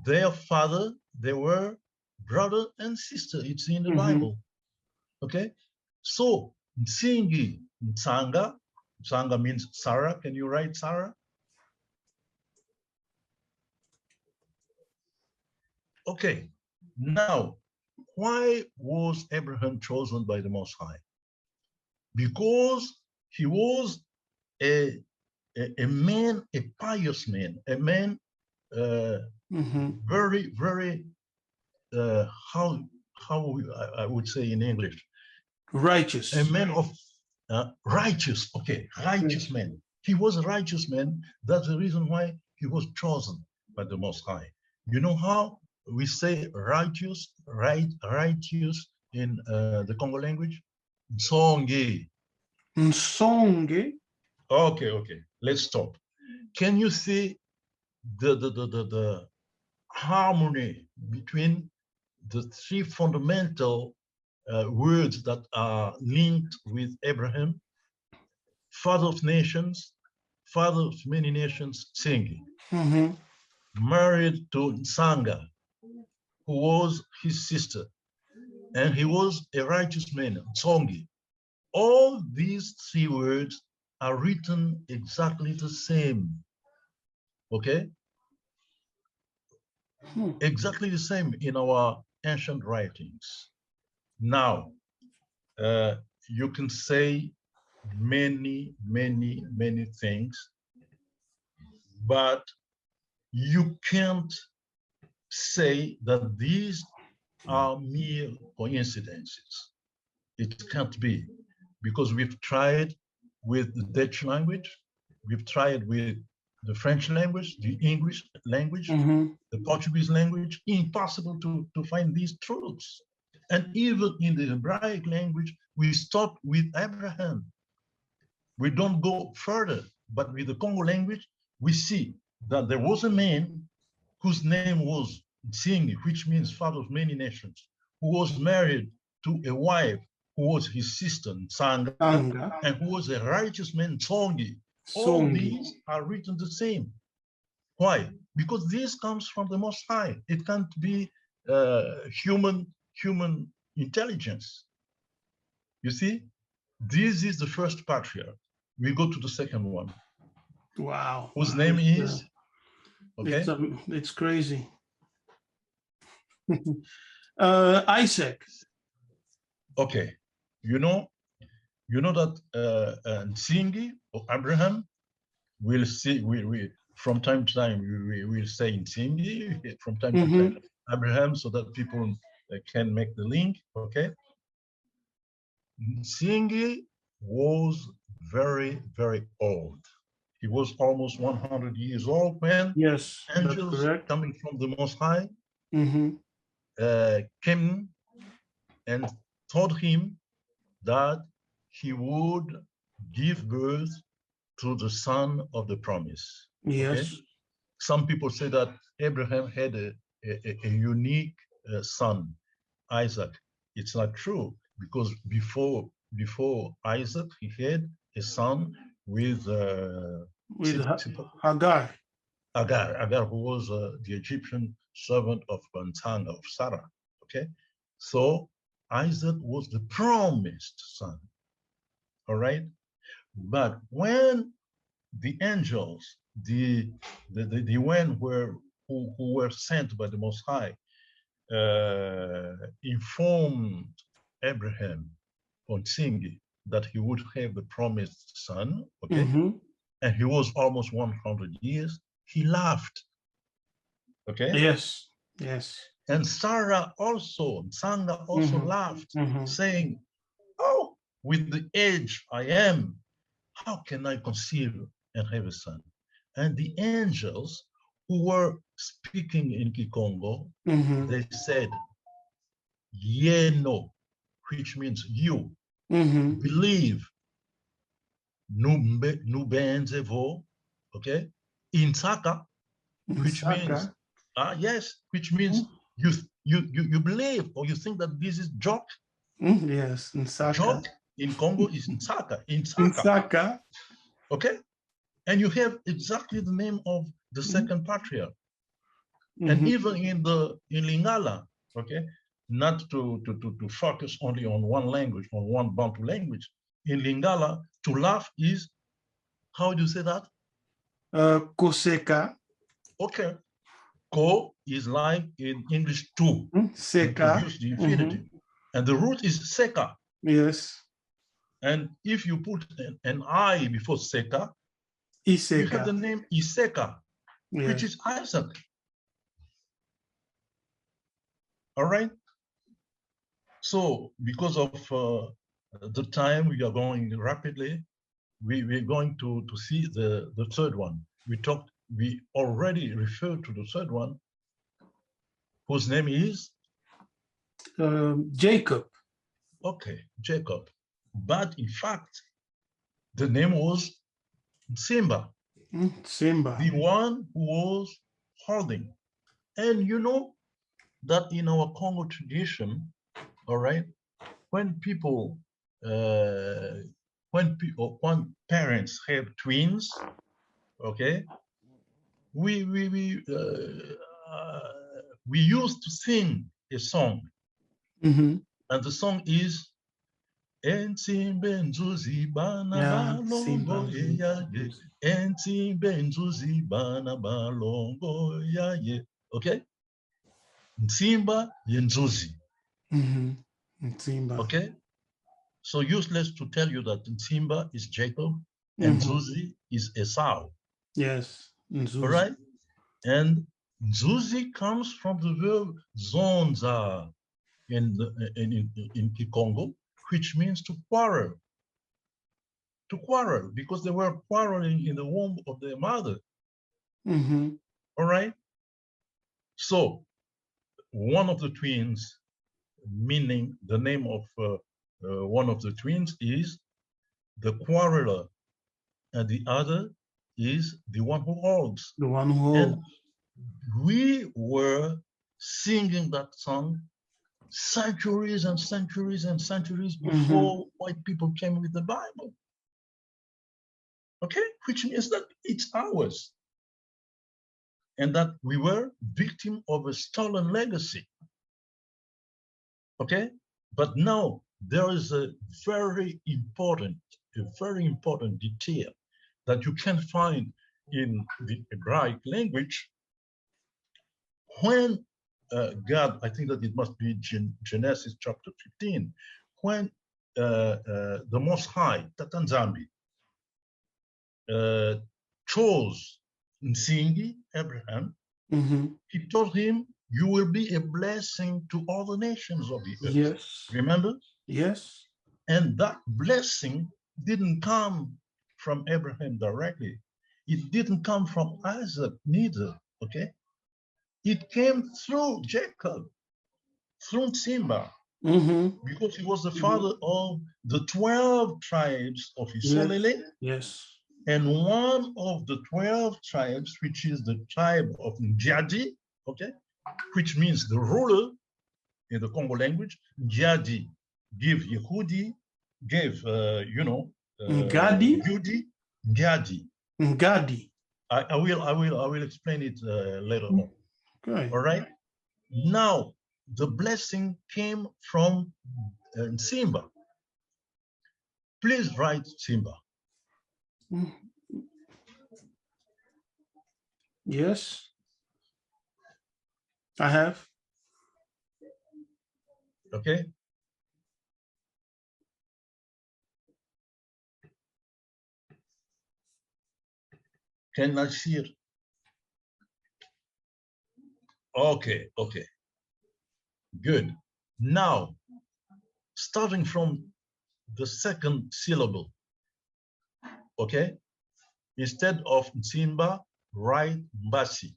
their father, they were brother and sister. It's in the Bible. Okay? So, Nsingi, Ntsanga, Ntsanga means Sarah. Can you write Sarah? Okay. Now, why was Abraham chosen by the Most High? Because he was a man, a pious man, a man very, very, how I would say in English? Righteous. A man of righteous, righteous man. He was a righteous man. That's the reason why he was chosen by the Most High. You know how we say righteous, righteous in the Congo language? Nsonge. Nsonge? Okay. Let's stop. Can you see the harmony between the three fundamental words that are linked with Abraham? Father of nations, father of many nations, Tsingi, married to Ntsanga, who was his sister. and he was a righteous man, Tsongi. All these three words are written exactly the same, okay? Exactly the same in our ancient writings. Now, you can say many things, but you can't say that these are mere coincidences. It can't be, because we've tried with the Dutch language, we've tried with the French language, the English language, the Portuguese language. Impossible to find these truths. And even in the Hebraic language, we stop with Abraham. We don't go further. But with the Congo language, we see that there was a man whose name was Nsingi, which means father of many nations, who was married to a wife who was his sister, Nsanga, and who was a righteous man, Tsongi. All these are written the same. Why? Because this comes from the Most High. It can't be human intelligence. You see, this is the first patriarch. We go to the second one. Wow. Whose name is? Okay. It's crazy. Isaac. Okay. You know that Nsingi or Abraham will see. We from time to time we will say Nsingi, from time to time Abraham, so that people can make the link. Okay. Nsingi was very old. He was almost 100 years old when angels coming from the Most High came and told him that he would give birth to the son of the promise. Yes. Okay? Some people say that Abraham had a unique son, Isaac. It's not true, because before Isaac, he had a son with Hagar. Hagar, who was the Egyptian servant of Nsanga, of Sarah. Okay, so Isaac was the promised son. All right, but when the angels, the one who were sent by the Most High, informed Abraham on Nsingi that he would have the promised son, okay, and he was almost 100 years, he laughed. Okay. Yes. And Sarah also, Nsanga also laughed, saying, "Oh, with the age I am, how can I conceive and have a son?" And the angels who were speaking in Kikongo, they said, "Yeno," which means you, believe, nubenzevo, okay, Insaka, which means yes, which means you believe, or you think that this is joke. Yes, Nsaka. Joke in Congo is Nsaka. Insaka. Okay, and you have exactly the name of the second patriarch. And even in Lingala, okay, not to focus only on one language, on one Bantu language. In Lingala, to laugh is, how do you say that? Koseka. Okay. Ko is like in English to. Seka. Use the infinitive. And the root is seka. Yes. And if you put an I before seka, Iseka. you have the name Iseka, which is Isaac. All right. So because of the time, we are going rapidly. We're going to see the third one. We already referred to the third one, whose name is Jacob. Okay, Jacob. But in fact, the name was Simba. Simba. The one who was holding. And you know that in our Congo tradition, all right, when parents have twins, okay, we used to sing a song. And the song is Entsimbe nzuzi bana Yeah, Simba. balongo ya ye. Entsimbe nzuzi bana balongo ya ye. Okay? Nsimba yenzuzi. Simba. Okay? So useless to tell you that Nsimba is Jacob and Zuzi is Esau. Yes. All right? And Zuzi comes from the verb zonza in Kikongo, which means to quarrel. To quarrel, because they were quarreling in the womb of their mother. All right? So one of the twins, meaning the name of one of the twins is the quarreler, and the other is the one who holds. The one who holds. And we were singing that song centuries and centuries and centuries before white people came with the Bible. Okay? Which means that it's ours. And that we were victim of a stolen legacy. Okay? But now there is a very important detail that you can find in the Hebraic language. When God, I think that it must be Genesis chapter 15, when the Most High, Tata Nzambi, chose Nsingi, Abraham, he told him, you will be a blessing to all the nations of the earth. Yes. Remember? Yes. And that blessing didn't come from Abraham directly. It didn't come from Isaac neither, okay? It came through Jacob, through Simba, because he was the father of the 12 tribes of Isolele. Yes. And one of the 12 tribes, which is the tribe of Njadi, okay, which means the ruler in the Congo language. Njadi give Yehudi, gave, Ngadi? Yehudi, Njadi. Ngadi. I will explain it later on. Okay. All right. Now, the blessing came from Simba. Please write Simba. Yes, I have. Okay. Can I see it? Okay, okay. Good. Now, starting from the second syllable, okay? Instead of Simba, write Mbasi.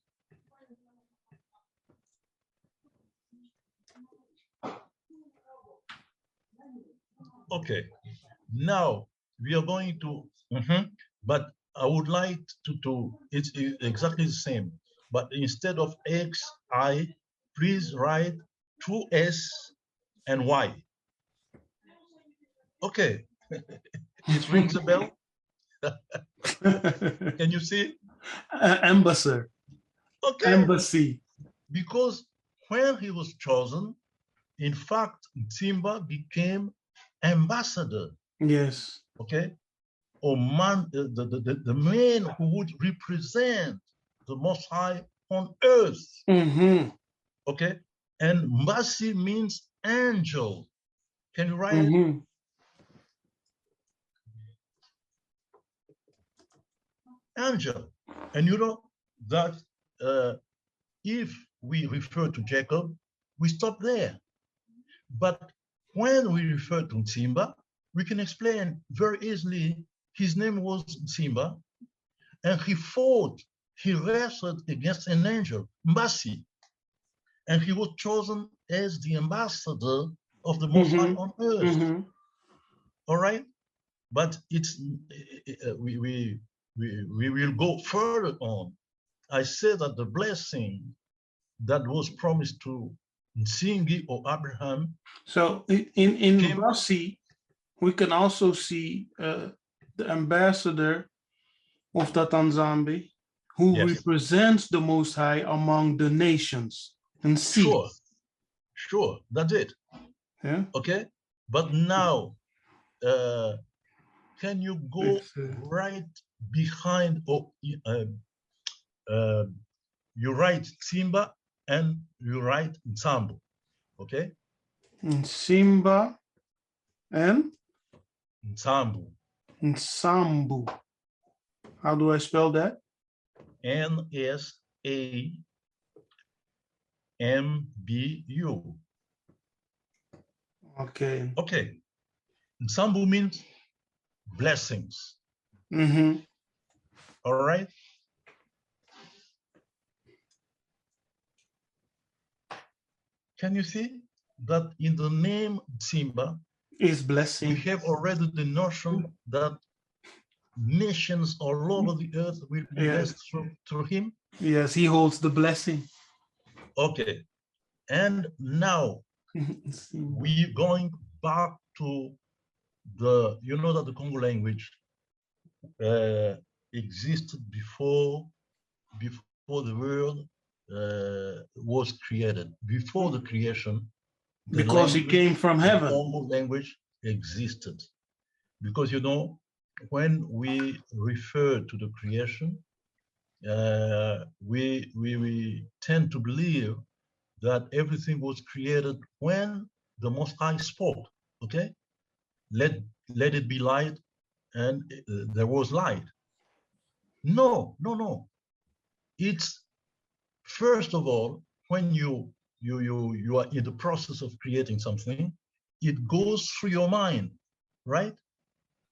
Okay. Now, we are going to, but I would like to, it's exactly the same. But instead of X, I, please write 2 S and Y. Okay. It rings a bell. Can you see? Ambassador. Okay. Embassy. Because when he was chosen, in fact, Simba became ambassador. Yes. Okay. Or man, the man who would represent the Most High on earth. Okay. And Mbasi means angel. Can you write it? Angel. And you know that if we refer to Jacob, we stop there. But when we refer to Simba, we can explain very easily his name was Simba, and he fought, he wrestled against an angel, Mbasi, and he was chosen as the ambassador of the Most High on earth. All right? But it's we will go further on. I say that the blessing that was promised to Nsingi or Abraham. So in Mbasi, we can also see the ambassador of Tata Nzambi, who represents the Most High among the nations and seas. Sure, that's it. Yeah. Okay, but now can you go right behind, or you write Simba and you write Nsambu, okay? Simba and Nsambu. Nsambu. How do I spell that? Nsambu. Okay. Okay. Nsambu means blessings. Mm-hmm. All right. Can you see that in the name Simba Is blessing. we have already the notion that nations all over the earth will be blessed through him? Yes, he holds the blessing. Okay. And now we're going back to the, you know that the Congo language existed before the world was created. Before the creation, because it came from heaven. The Congo language existed. Because, you know, when we refer to the creation, we tend to believe that everything was created when the Most High spoke. Okay, let it be light, and there was light. No. It's first of all, when you are in the process of creating something, it goes through your mind, right?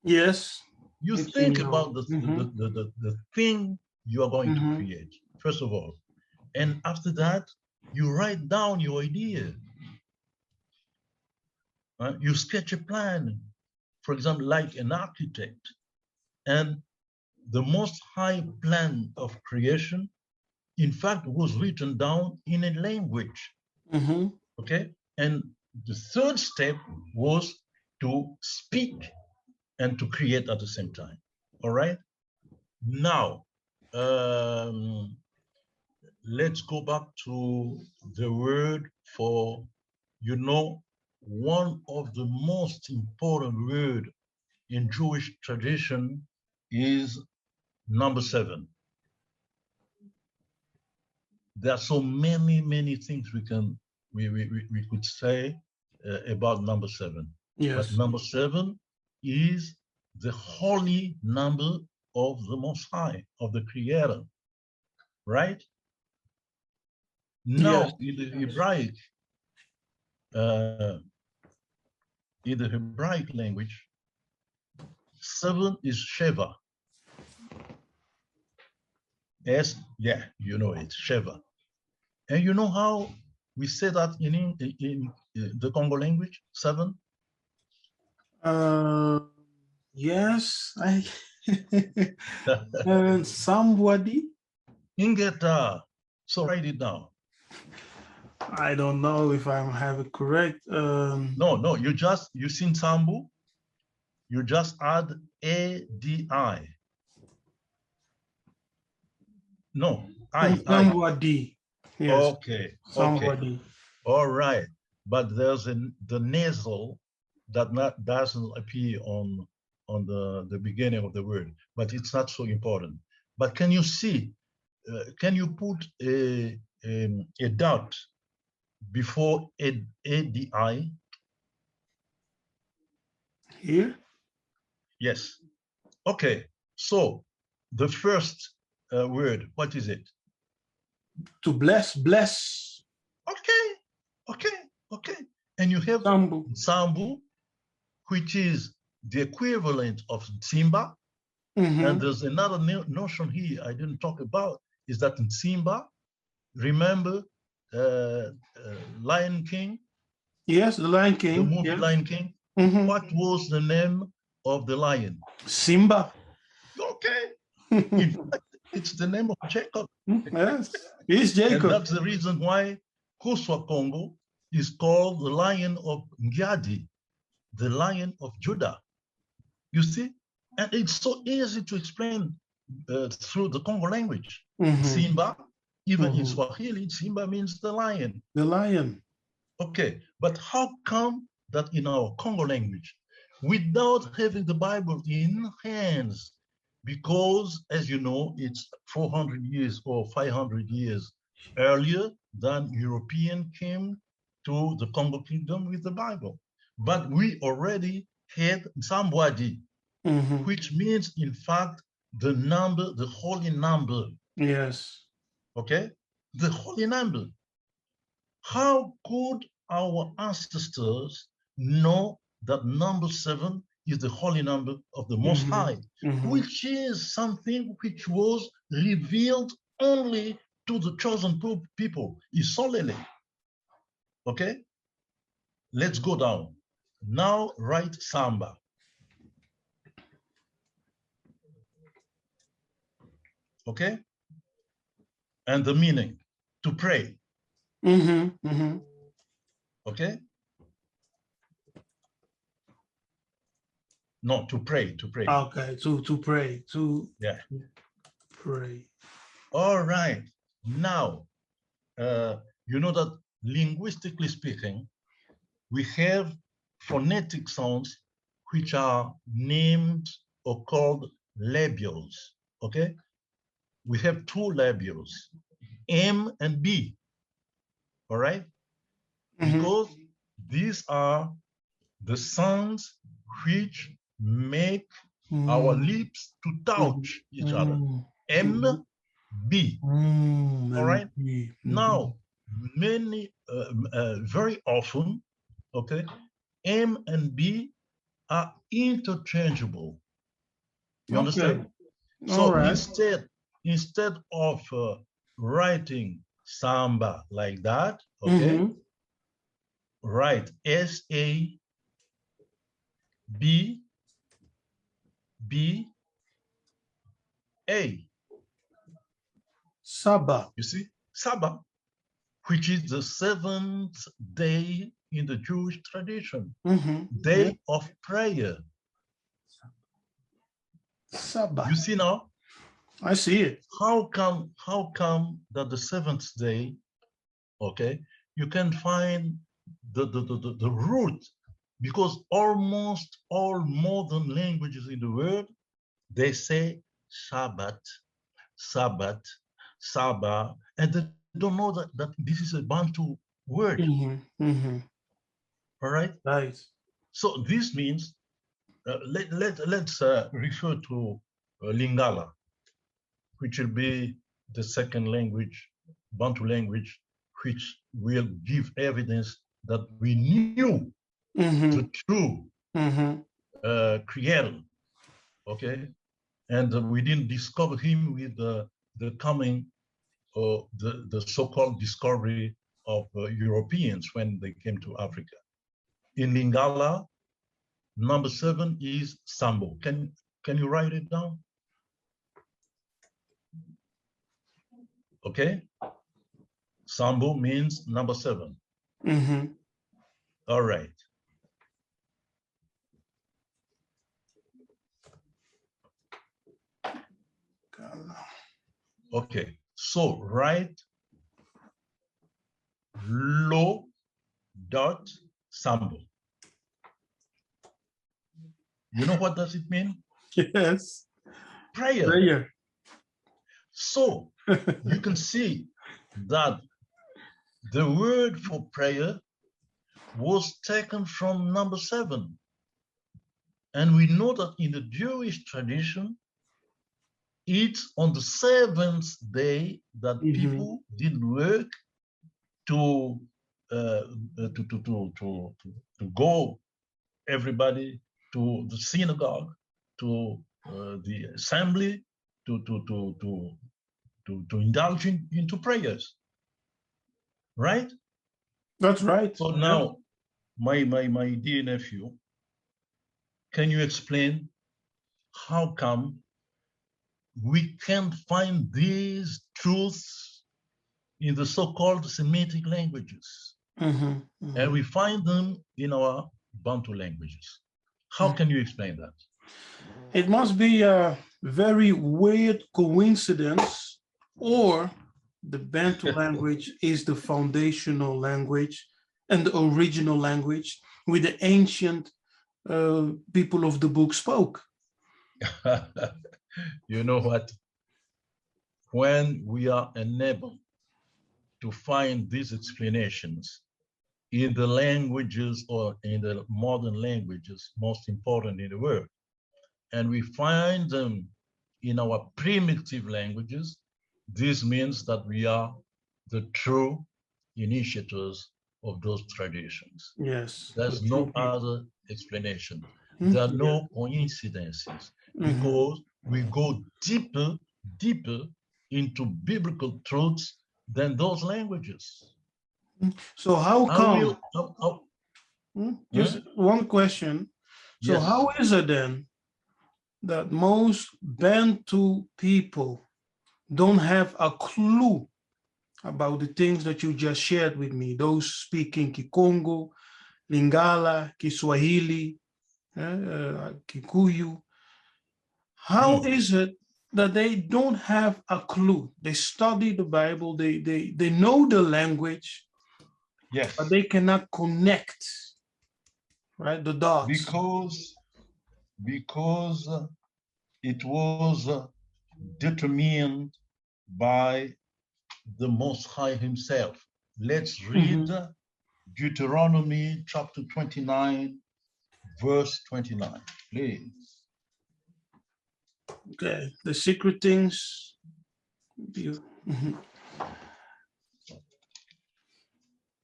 Yes. You think about the thing you are going to create, first of all. And after that, you write down your idea. You sketch a plan, for example, like an architect. And the Most High plan of creation, in fact, was written down in a language. Okay? And the third step was to speak and to create at the same time. All right? Now, let's go back to the word for, you know, one of the most important words in Jewish tradition is number 7. There are so many things we could say about number 7. Yes. But number 7 is the holy number of the Most High, of the Creator, right? Now, in the Hebraic language, 7 is Sheva. Yeah, you know it, Sheva. And you know how we say that in the Congo language, 7? Yes, somebody. Ingeta. So write it down. I don't know if I have it correct. No, you sing Sambu, you just add ADI. No, somebody. Yes. Okay. Somebody. All right. But there's the nasal that doesn't appear on the beginning of the word, but it's not so important. But can you see, can you put a dot before ADI? Here? Yes. Okay. So the first word, what is it? To bless. Okay. And you have Nsambu, which is the equivalent of Simba. And there's another notion here I didn't talk about, is that in Simba, remember Lion King? Yes, the Lion King. The movie Lion King. What was the name of the lion? Simba. Okay. In fact, it's the name of Jacob. Yes, it's Jacob. And that's the reason why Kuswa Congo is called the Lion of Ngiadi, the Lion of Judah. You see? And it's so easy to explain through the Congo language. Simba, even in Swahili, Simba means the lion. The lion. Okay, but how come that in our Congo language, without having the Bible in hands, because as you know, it's 400 years or 500 years earlier than European came to the Congo Kingdom with the Bible. But we already had Nsambwadi, which means, in fact, the number, the holy number. Yes. Okay? The holy number. How could our ancestors know that number 7 is the holy number of the Most High, which is something which was revealed only to the chosen people, Isolele. Okay? Let's go down. Now write Samba. Okay? And the meaning, to pray. Okay? No, to pray, to pray. Okay, to pray, yeah, pray. All right. Now, you know that linguistically speaking, we have phonetic sounds which are named or called labials, okay? We have 2 labials, M and B, all right? Because these are the sounds which make our lips to touch each other. M, B, all right? Now, many, very often, okay, M and B are interchangeable. You understand? So instead of writing Samba like that, okay, write S-A-B-B-A. Saba. You see? Saba, which is the 7th day in the Jewish tradition, day of prayer. Saba. You see now? I see it. How come that the 7th day, okay, you can find the root, because almost all modern languages in the world, they say Shabbat, Sabbath, Saba, and they don't know that this is a Bantu word. All right? Right. So this means, let's refer to Lingala, which will be the second language, Bantu language, which will give evidence that we knew the true creator, okay? And we didn't discover him with the coming or the so-called discovery of Europeans when they came to Africa. In Lingala, number 7 is Sambo. Can you write it down? Okay. Sambo means number 7. All right. Okay. So write lo dot Sambo. You know what does it mean? Yes. Prayer. Prayer. So you can see that the word for prayer was taken from number 7. And we know that in the Jewish tradition, it's on the 7th day that people did work to go, everybody, to the synagogue, to the assembly, to indulge into prayers, right? That's right. So now, my dear nephew, can you explain how come we can't find these truths in the so-called Semitic languages, and we find them in our Bantu languages? How can you explain that? It must be a very weird coincidence, or the Bantu language is the foundational language and the original language, with the ancient people of the book spoke. You know what? When we are unable to find these explanations in the languages or in the modern languages most important in the world, and we find them in our primitive languages, this means that we are the true initiators of those traditions. Yes. There's no other explanation. Mm-hmm. There are no coincidences, because we go deeper into biblical truths than those languages. So how come? Just one question. So yes. How is it then that most Bantu people don't have a clue about the things that you just shared with me, those speaking Kikongo, Lingala, Kiswahili, Kikuyu? How is it that they don't have a clue? They study the Bible, they know the language, yes, but they cannot connect, right, the dots. Because it was determined by the Most High himself. Let's read Deuteronomy chapter 29, verse 29, please. Okay, the secret things.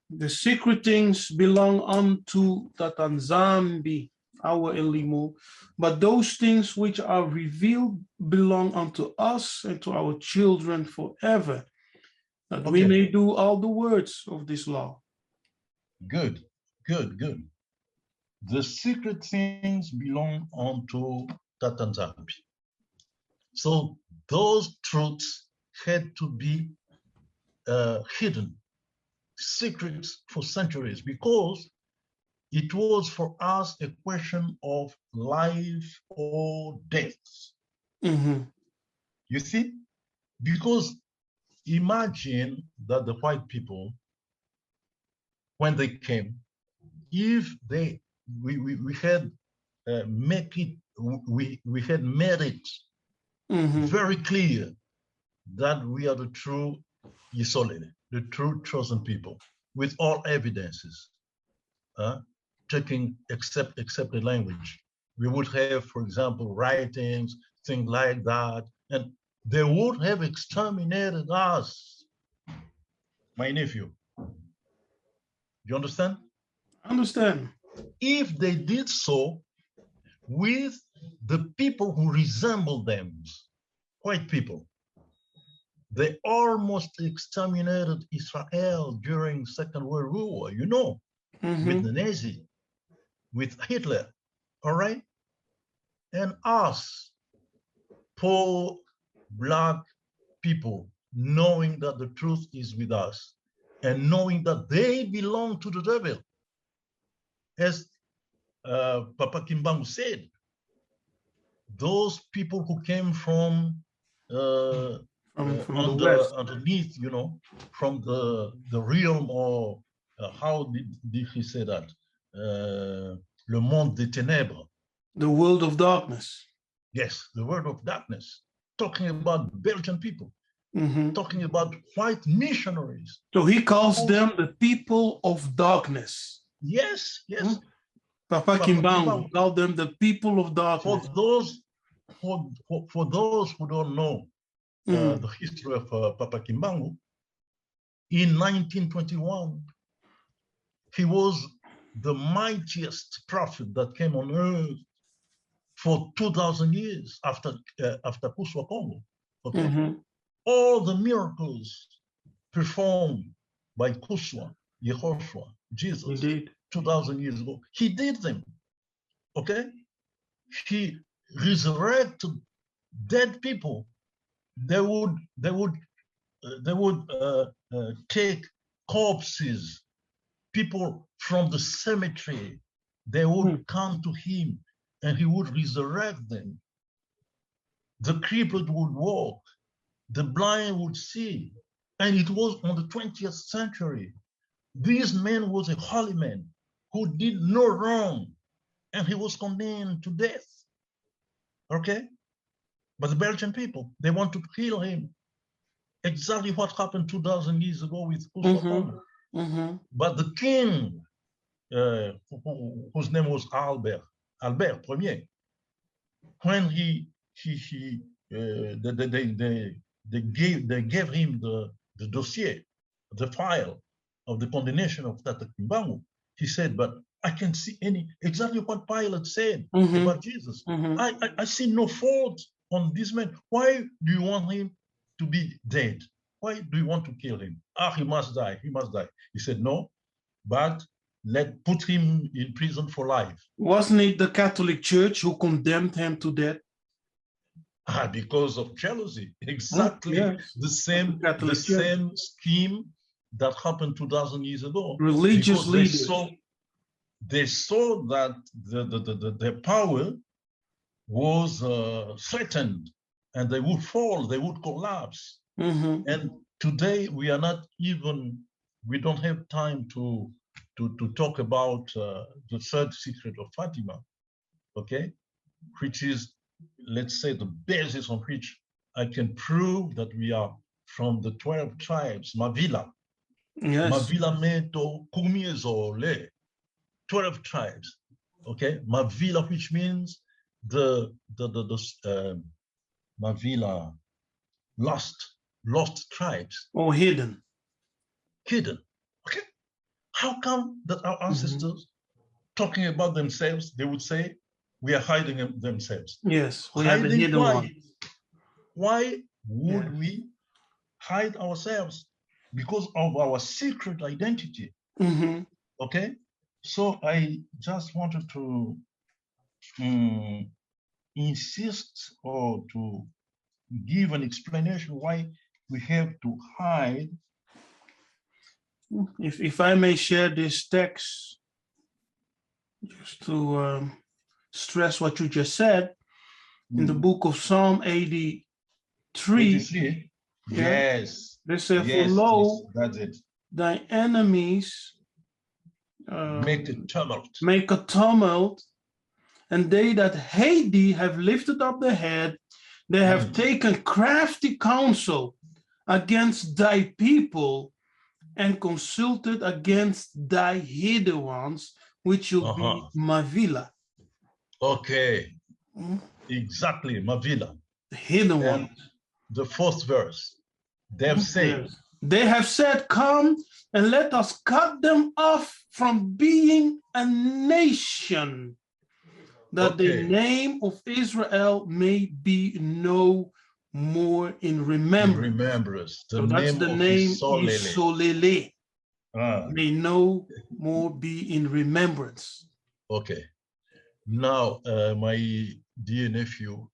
The secret things belong unto Tatanzambi, our Elimo, but those things which are revealed belong unto us and to our children forever, that we may do all the words of this law. Good. The secret things belong unto Tatanzambi. So those truths had to be hidden, secrets for centuries, because it was for us a question of life or death. You see? Because imagine that the white people, when they came, if we had we had made it very clear that we are the true Yisolele, the true chosen people, with all evidences, taking except the language. We would have, for example, writings, things like that, and they would have exterminated us, my nephew. You understand? I understand. If they did so with the people who resemble them, white people, they almost exterminated Israel during Second World War, you know, with the Nazi, with Hitler, all right? And us, poor Black people, knowing that the truth is with us and knowing that they belong to the devil. As Papa Kimbangu said, those people who came from underneath, you know, from the realm, or how did he say that? Le monde des ténèbres. The world of darkness. Yes, the world of darkness. Talking about Belgian people. Talking about white missionaries. So he calls them the people of darkness. Yes. Papa Kimbangu called them the people of darkness. For those who don't know the history of Papa Kimbangu, in 1921, he was the mightiest prophet that came on earth for 2,000 years after Kuswa Congo. Okay? All the miracles performed by Kuswa, Yehoshua, Jesus, 2,000 years ago, he did them. Okay? He resurrected dead people. They would take corpses, people from the cemetery. They would come to him and he would resurrect them. The crippled would walk, the blind would see. And it was on the 20th century. This man was a holy man who did no wrong, and he was condemned to death. Okay? But the Belgian people, they want to kill him. Exactly what happened 2,000 years ago with Kusapan. But the king, whose name was Albert Ier, when they gave him the dossier, the file of the condemnation of Tata Kimbangu, he said, but I can see exactly what Pilate said about Jesus. I see no fault on this man. Why do you want him to be dead? Why do you want to kill him? He must die, he must die. He said, no, but put him in prison for life. Wasn't it the Catholic Church who condemned him to death? Because of jealousy. Exactly the same scheme that happened 2,000 years ago. Religious leaders. They saw that their power was threatened, and they would fall, they would collapse. And today we don't have time to talk about the third secret of Fatima, okay, which is, let's say, the basis on which I can prove that we are from the 12 tribes, Mavila. Yes. Mavila meto kumiezole, 12 tribes, okay? Mavila, which means the Mavila, lost tribes. Or hidden. Hidden, okay? How come that our ancestors, talking about themselves, they would say, we are hiding themselves? Yes, we are the hidden ones. Why would we hide ourselves? Because of our secret identity. Okay? So I just wanted to insist or to give an explanation why we have to hide. If I may share this text, just to stress what you just said, in the book of Psalm 83. Yes. They say, for lo, that's it. Thy enemies make a tumult, and they that hate thee have lifted up their head. They have taken crafty counsel against thy be and consulted against thy hidden ones, which will be Mavila. Okay, exactly, Mavila. The hidden ones. The fourth verse, they have said, come and let us cut them off from being a nation, that the name of Israel may be no more in remembrance. So that's the name Isolele. May no more be in remembrance. Okay. Now, my dear nephew,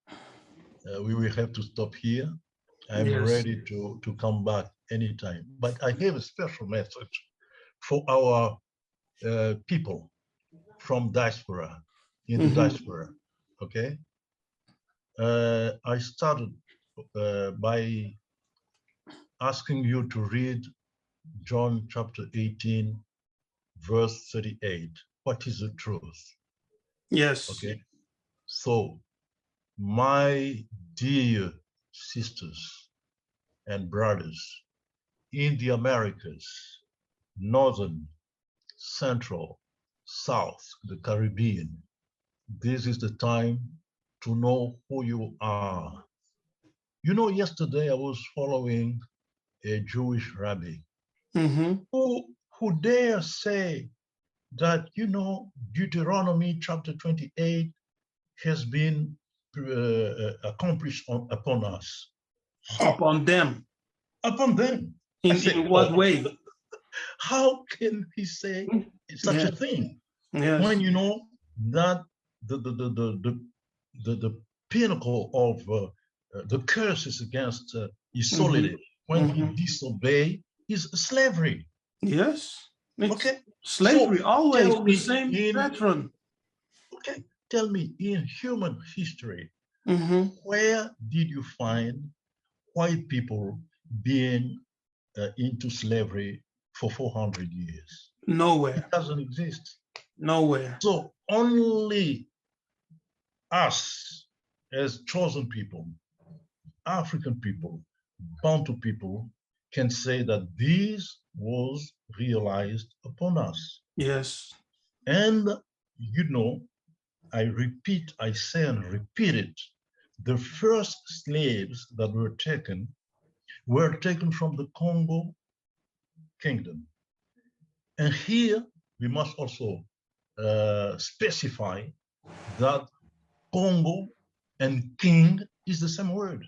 we will have to stop here. I'm ready to come back anytime. But I have a special message for our people from diaspora, in the diaspora, okay? I started by asking you to read John chapter 18, verse 38. What is the truth? Yes. Okay. So, my dear sisters and brothers in the Americas, Northern, Central, South, the Caribbean, this is the time to know who you are. You know, yesterday I was following a Jewish rabbi who dare say that, you know, Deuteronomy chapter 28 has been accomplished upon us. Upon them. Upon them. In what way? How can he say such a thing? When you know that the pinnacle of the curses against Isolde, when he disobey, is slavery. Yes. Okay. Slavery, so always the same pattern. Okay. Tell me, in human history, where did you find white people being into slavery for 400 years? Nowhere. It doesn't exist. Nowhere. So only us as chosen people, African people, Bantu people, can say that this was realized upon us. Yes. And you know, I repeat, I say and repeat it, the first slaves that were taken from the Congo Kingdom. And here we must also specify that Congo and king is the same word,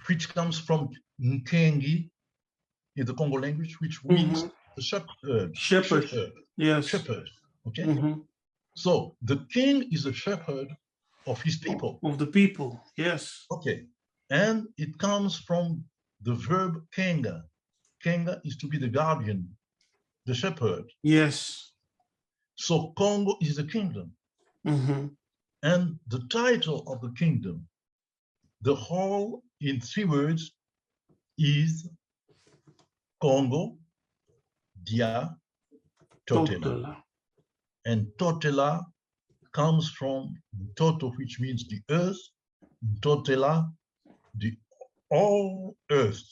which comes from Nkengi in the Congo language, which means the shepherd. Shepherd. Yes. Shepherd. Okay. So the king is a shepherd of his people. Of the people. Yes. Okay. And it comes from the verb kenga. Kenga is to be the guardian, the shepherd. Yes. So Congo is the kingdom. And the title of the kingdom, the whole in 3 words, is Congo Dia Totela. And Totela comes from Toto, which means the earth, Totela, the all earth.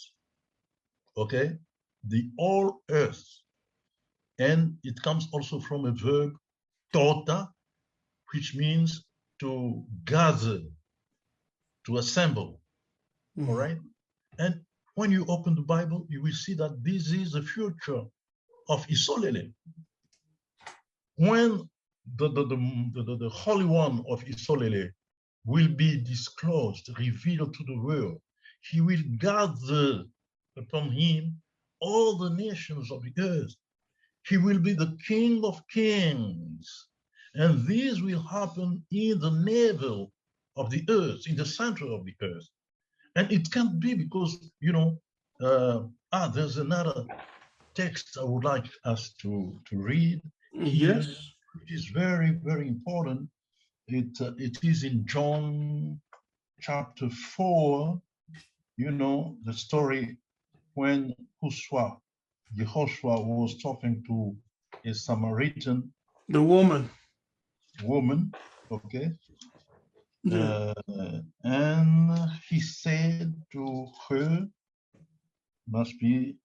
Okay? The all earth. And it comes also from a verb, tota, which means to gather, to assemble. All right? And when you open the Bible, you will see that this is the future of Isolele. When the Holy One of Isolele will be disclosed, revealed to the world, he will gather upon him all the nations of the earth. He will be the King of Kings. And this will happen in the navel of the earth, in the center of the earth. And it can't be because, you know, there's another text I would like us to read here. Yes. It is very, very important. It is in John chapter 4, you know, the story when Yehoshua was talking to a Samaritan. The woman. Okay. Yeah. And he said to her, must be,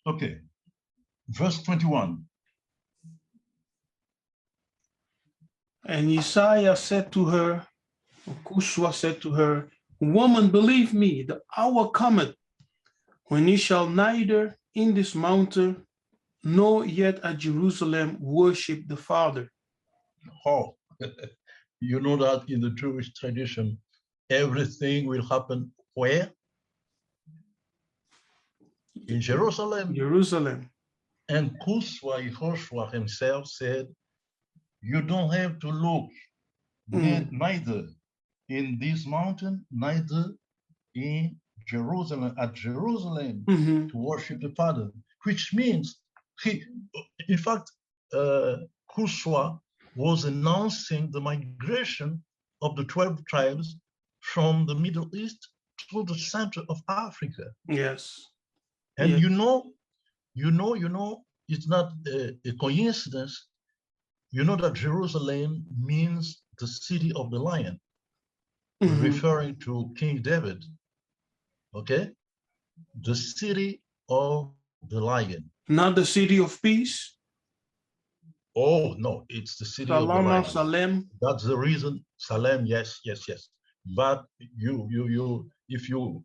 okay, verse 21. And Isaiah said to her, Kushwa said to her, woman, believe me, the hour cometh when ye shall neither in this mountain nor yet at Jerusalem worship the Father. Oh, you know that in the Jewish tradition, everything will happen where? In Jerusalem. Jerusalem. And Yehoshua himself said, you don't have to look neither in this mountain, neither in Jerusalem, at Jerusalem, to worship the Father, which means in fact, Yehoshua was announcing the migration of the 12 tribes from the Middle East to the center of Africa. Yes. And yes. You know, it's not a coincidence. You know that Jerusalem means the city of the lion, referring to King David. Okay? The city of the lion. Not the city of peace? Oh, no, it's the city of the lion. Salem. That's the reason. Salem, yes. But if you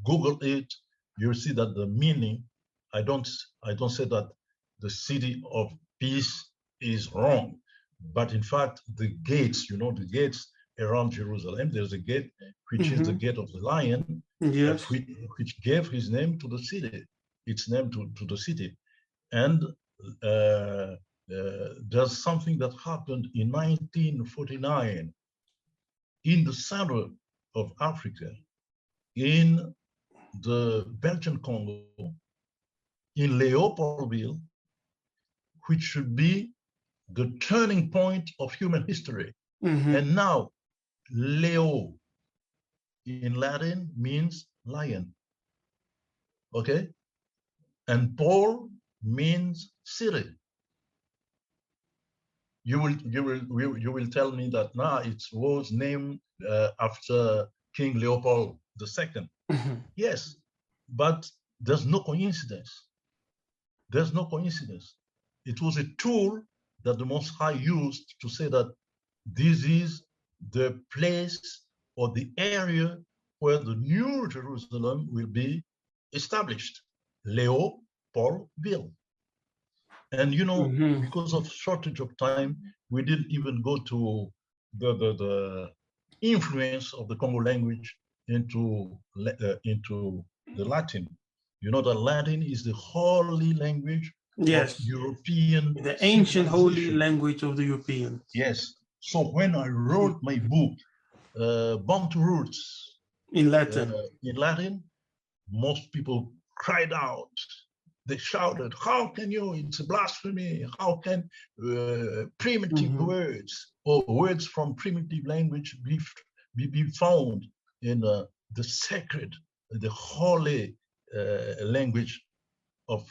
Google it, you'll see that the meaning, I don't say that the city of peace is wrong, but in fact, the gates, you know, the gates around Jerusalem, there's a gate, which is the gate of the lion, yes, which gave his name to the city, its name to the city. And there's something that happened in 1949 in the center of Africa, in the Belgian Congo, in Leopoldville, which should be the turning point of human history. Mhm. And now, Leo in Latin means lion. Okay? And Paul means city. You will tell me that now it was named after King Leopold II. Mhm. Yes, but there's no coincidence. There's no coincidence. It was a tool that the Most High used to say that this is the place or the area where the New Jerusalem will be established. Leopoldville. And you know, Mhm. because of shortage of time, we didn't even go to the influence of the Congo language into the Latin. You know that Latin is the holy language of Yes, European the ancient holy civilization. language of the Europeans. Yes. So when I wrote my book, Bantu Roots, In Latin. in Latin, most people cried out. They shouted, how can you, it's a blasphemy. How can primitive Mhm. words or words from primitive language be found in the sacred, the holy language of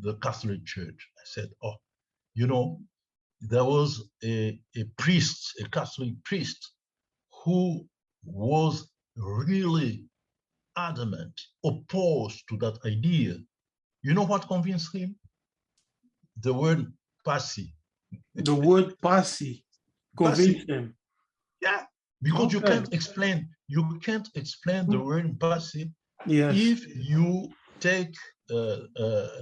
the Catholic Church? I said, oh, you know, there was a priest, a Catholic priest, who was really adamant, opposed to that idea. You know what convinced him? The word "pasi." The word "pasi" convinced them. Yeah, because you Okay. can't explain the word "pasi" Yes. if you take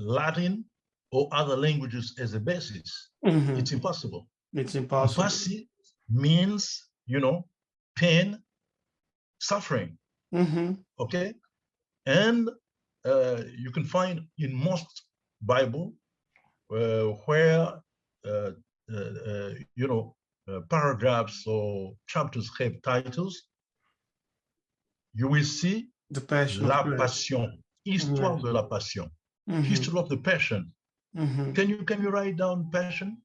Latin or other languages as a basis. Mhm. It's impossible. It's impossible. "Pasi" means, you know, pain, suffering. Mhm. Okay, and you can find in most Bible where you know, paragraphs or chapters have titles, you will see The Passion of La Christ. Passion, Histoire Yes. de la Passion, Mhm. History of the Passion. Mhm. Can you write down Passion?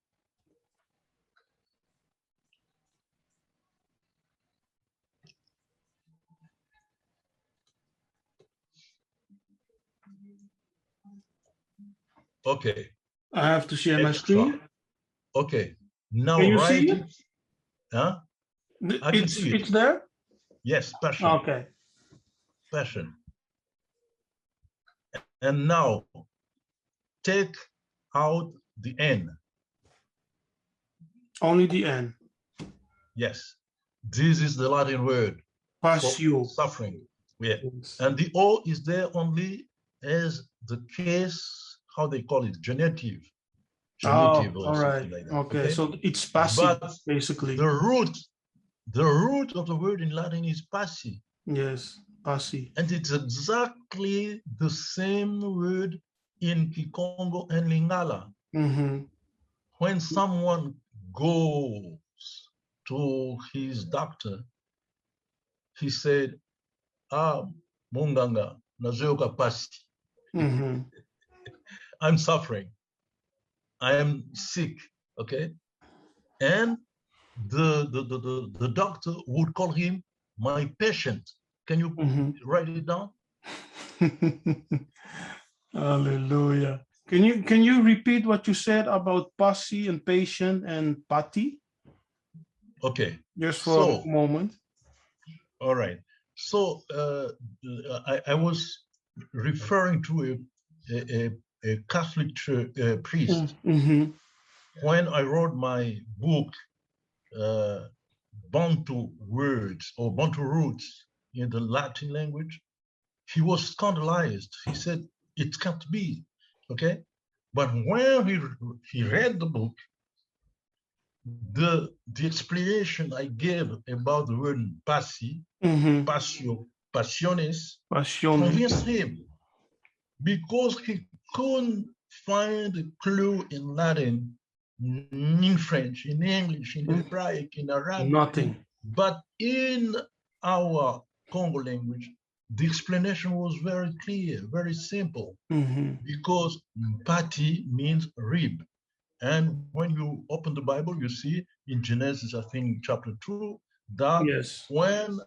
Okay. I have to share my Extra. screen. Okay. Now Can you write see it. Huh? I can see it. It's there? Yes, Passion. Okay. Passion. And now take out the N. Only the N. Yes. This is the Latin word Passio. for suffering. Yeah. Yes. And the O is there only as the case, how they call it, genitive. Genitive or all right. something like that. Okay. So it's passive, But basically. the root of the word in Latin is passi. Yes, passi. And it's exactly the same word in Kikongo and Lingala. Mhm. When someone goes to his doctor, he said, ah, munganga, nazoyoka pasi. Mhm. I'm suffering. I am sick. Okay. And the doctor would call him my patient. Can you write it down? Hallelujah. Can you repeat what you said about passi and patient and pati? Okay. Just for a moment. All right. So I was referring to a Catholic priest. Mm-hmm. When I wrote my book, Bantu words or Bantu roots in the Latin language, he was scandalized. He said, it can't be, okay? But when he read the book, the explanation I gave about the word passi, passio, passiones, convinced him, because he couldn't find a clue in Latin, in French, in English, in Hebraic, in Arabic. Nothing. But in our Congo language, the explanation was very clear, very simple, because pati means rib, And when you open the Bible, you see in Genesis, I think chapter 2, that Yes. when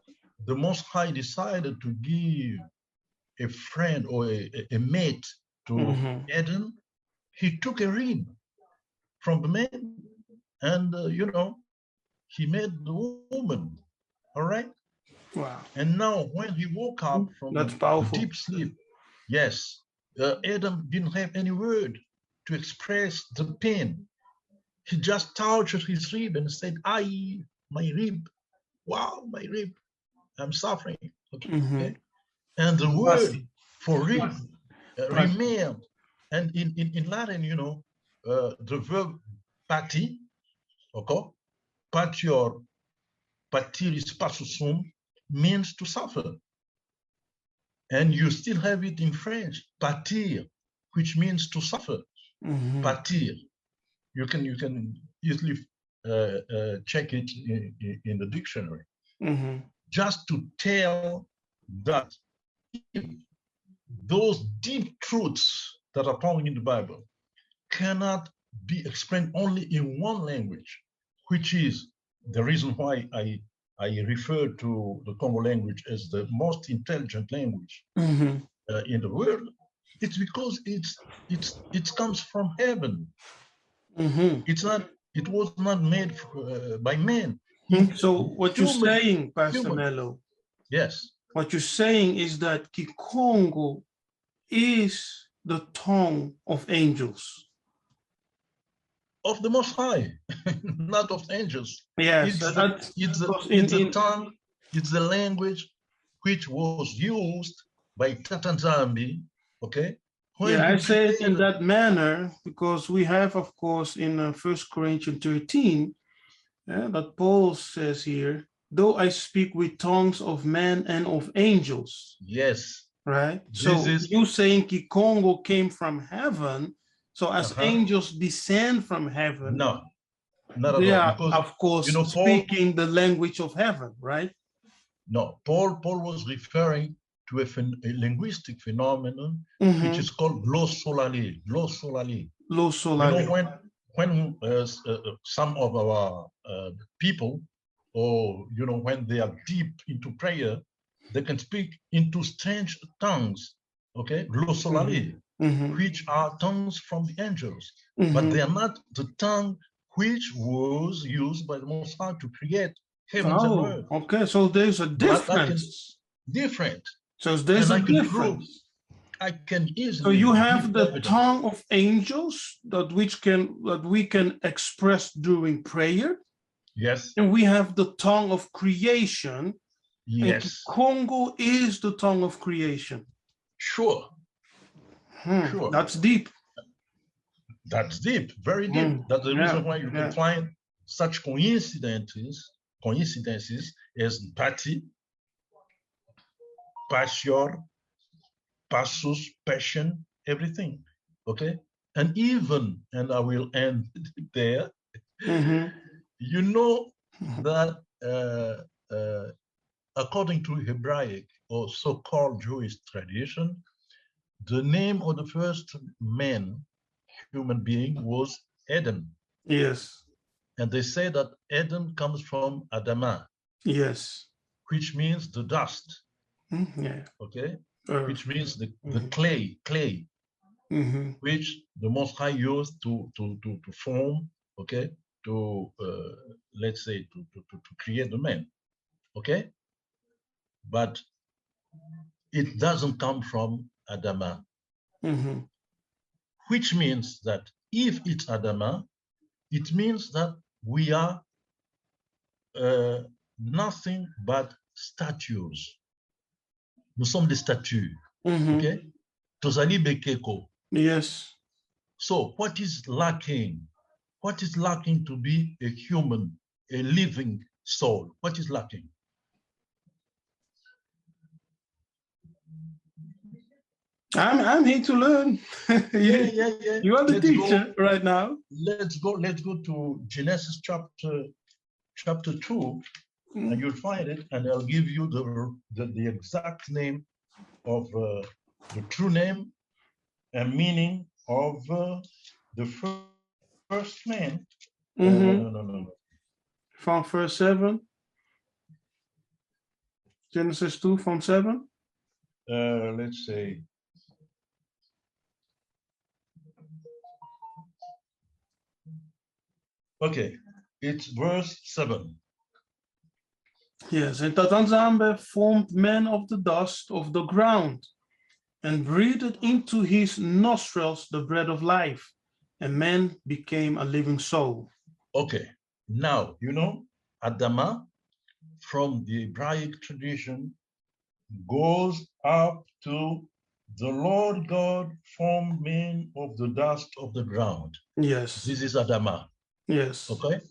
the Most High decided to give a friend or a mate to Adam, he took a rib from the man and, he made the woman. All right? Wow. And now when he woke up from That's the powerful. deep sleep, yes, Adam didn't have any word to express the pain. He just touched his rib and said, "Ay, my rib. Wow, my rib. I'm suffering." Okay. And the word for rib remained. And in Latin, the verb pati, okay, patior, patiris passusum, means to suffer. And you still have it in French, patir, which means to suffer. Patir. You can easily check it in the dictionary. Just to tell that those deep truths that are found in the Bible cannot be explained only in one language, which is the reason why I refer to the Congo language as the most intelligent language in the world. It's because it comes from heaven. It was not made by man. So what you're saying, Pastor Mello? Yes. What you're saying is that Kikongo is the tongue of angels. Of the Most High, not of angels. Yes, it's a tongue, it's the language which was used by Tatanzambi, okay? I say it in that manner because we have, of course, in 1 Corinthians 13, that Paul says here, though I speak with tongues of men and of angels. Yes. Right? So you saying Kikongo came from heaven, so as angels descend from heaven. No, not they at all. Are, because, of course, speaking the language of heaven, right? No, Paul was referring to a linguistic phenomenon which is called glossolalie. Glossolalie. Glossolalie. When some of our people, or when they are deep into prayer, they can speak into strange tongues, okay, glossolalie, which are tongues from the angels, but they are not the tongue which was used by the Most High to create heavens and earth. Okay, so there's a difference. Different. So there's a difference. I can easily. So you have the tongue of angels that we can express during prayer. Yes. And we have the tongue of creation. Yes. And Congo is the tongue of creation. Sure. Sure. That's deep. That's deep, very deep. That's the reason why you can find such coincidences as pati, pasior, passus, passion, everything. Okay? And even, and I will end there, you know that according to Hebraic or so-called Jewish tradition, the name of the first human being was Adam. Yes. And they say that Adam comes from Adama. Yes. Which means the dust. Yeah. Okay? Which means the clay, which the Most High used to form, okay, to let's say to create the man. Okay? But it doesn't come from Adama. Which means that if it's Adama, it means that we are nothing but statues. Nous sommes des statues. Okay? Tozali bekeko. Yes. So what is lacking? What is lacking to be a human, a living soul? What is lacking? I'm here to learn. Yeah. You are the teacher right now. Let's go to Genesis chapter 2, and you'll find it, and I'll give you the exact name of the true name and meaning of the first first man. Mm-hmm. From verse 7. Genesis 2 from 7. Let's say. Okay, it's verse 7. Yes, en tot aanzame formed man of the dust of the ground and breathed into his nostrils the breath of life, and man became a living soul. Okay, now, you know, Adama from the Hebraic tradition goes up to the Lord God formed man of the dust of the ground. Yes. This is Adama. Yes. Okay.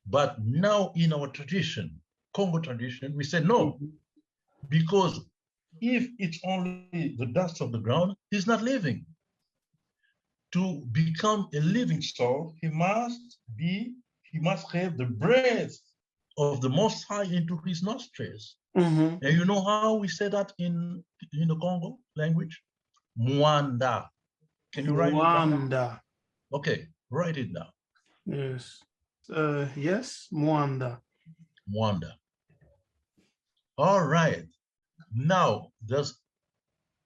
But now in our tradition, Congo tradition, we say no, because if it's only the dust of the ground, he's not living. To become a living soul, he must have the breath of the Most High into his nostrils. And you know how we say that in the Congo language? Mwanda. Can you write it down? Mwanda. Okay, write it down. Yes. Yes, Mwanda. Mwanda. All right. Now, there's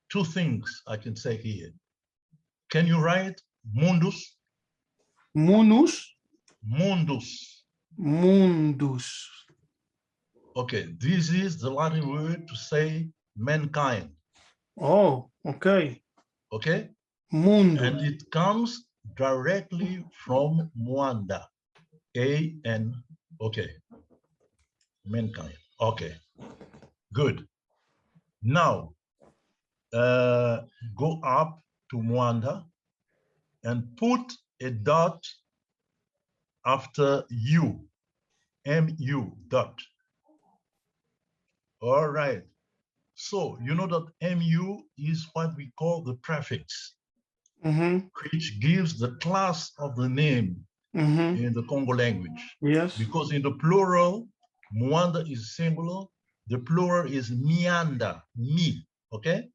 two things I can say here. Can you write mundus? Munus? Mundus. Mundus. Okay, this is the Latin word to say mankind. Oh, okay. Okay? Mundus. And it comes directly from Mwanda. A-N, okay. Mankind. Okay, good. Now, go up to Mwanda and put a dot after U, M-U, dot. All right. So you know that MU is what we call the prefix, which gives the class of the name in the Congo language. Yes. Because in the plural, Mwanda is singular, the plural is Mianda, me, okay?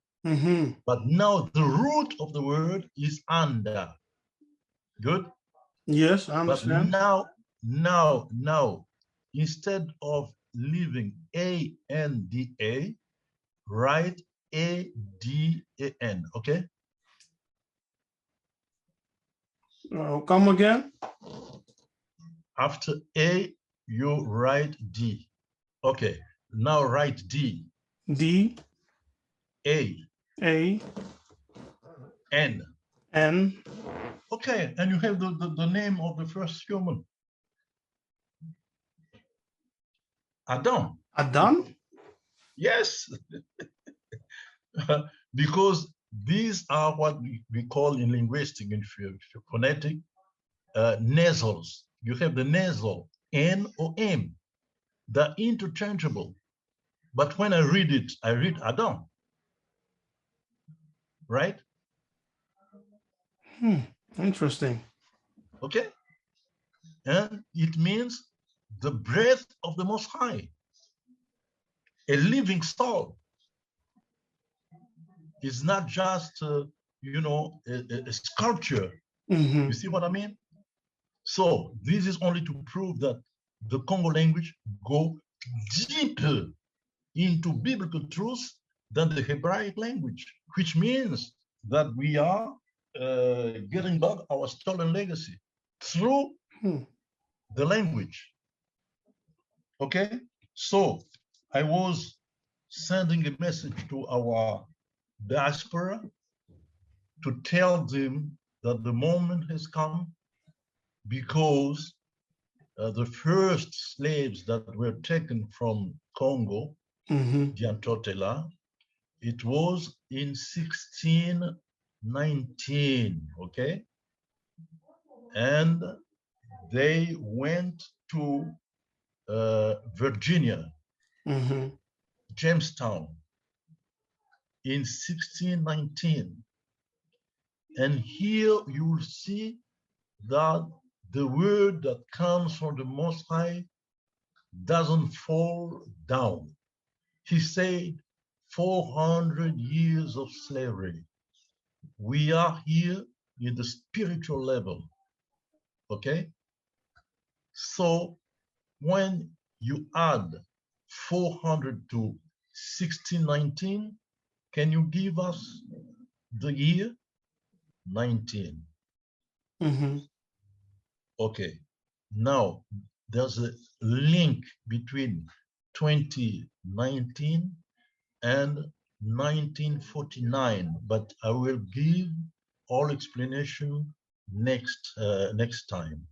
But now the root of the word is Anda. Good? Yes, I understand. But now, instead of leaving A-N-D-A, write A-D-A-N, okay? Come again? After A, you write D. Okay, now write D. D. A. A. N. N. Okay, and you have the name of the first human. Adam. Adam? Yes. Because these are what we call in linguistic and phonetic nasals. You have the nasal N or M. They're interchangeable. But when I read it, I read Adam. Right? Interesting. Okay? And it means the breath of the Most High. A living soul is not just, you know, a sculpture. You see what I mean? So this is only to prove that the Congo language go deeper into biblical truths than the Hebraic language, which means that we are getting back our stolen legacy through the language. Okay? So I was sending a message to our diaspora to tell them that the moment has come, because the first slaves that were taken from Congo, Diantotela, it was in 1619, okay? And they went to Virginia, Jamestown, in 1619. And here you will see that the word that comes from the Most High doesn't fall down. He said, 400 years of slavery. We are here in the spiritual level. okay? So when you add 400 to 1619, can you give us the year? 19. Okay, now there's a link between 2019 and 1949, but I will give all explanation next time.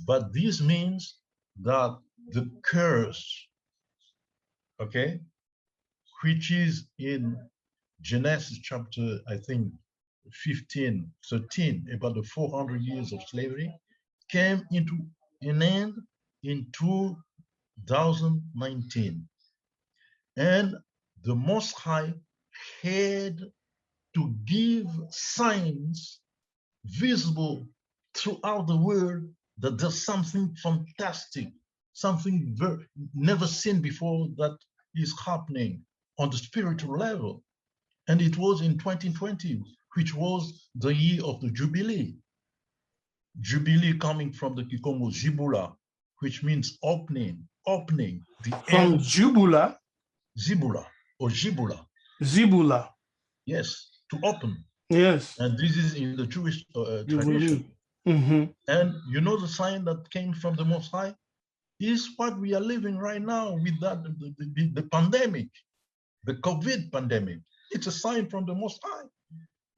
But this means that the curse, okay, which is in Genesis chapter, I think, 15, 13, about the 400 years of slavery, came into an end in 2019. And the Most High had to give signs visible throughout the world that there's something fantastic, something never seen before that is happening on the spiritual level. And it was in 2020, which was the year of the Jubilee. Jubilee coming from the Kikongo Zibula, which means opening, the from end. Jubula? Zibula or Jibula. Zibula. Yes, to open. Yes. And this is in the Jewish tradition. And you know the sign that came from the Most High is what we are living right now with that the pandemic, the COVID pandemic. It's a sign from the Most High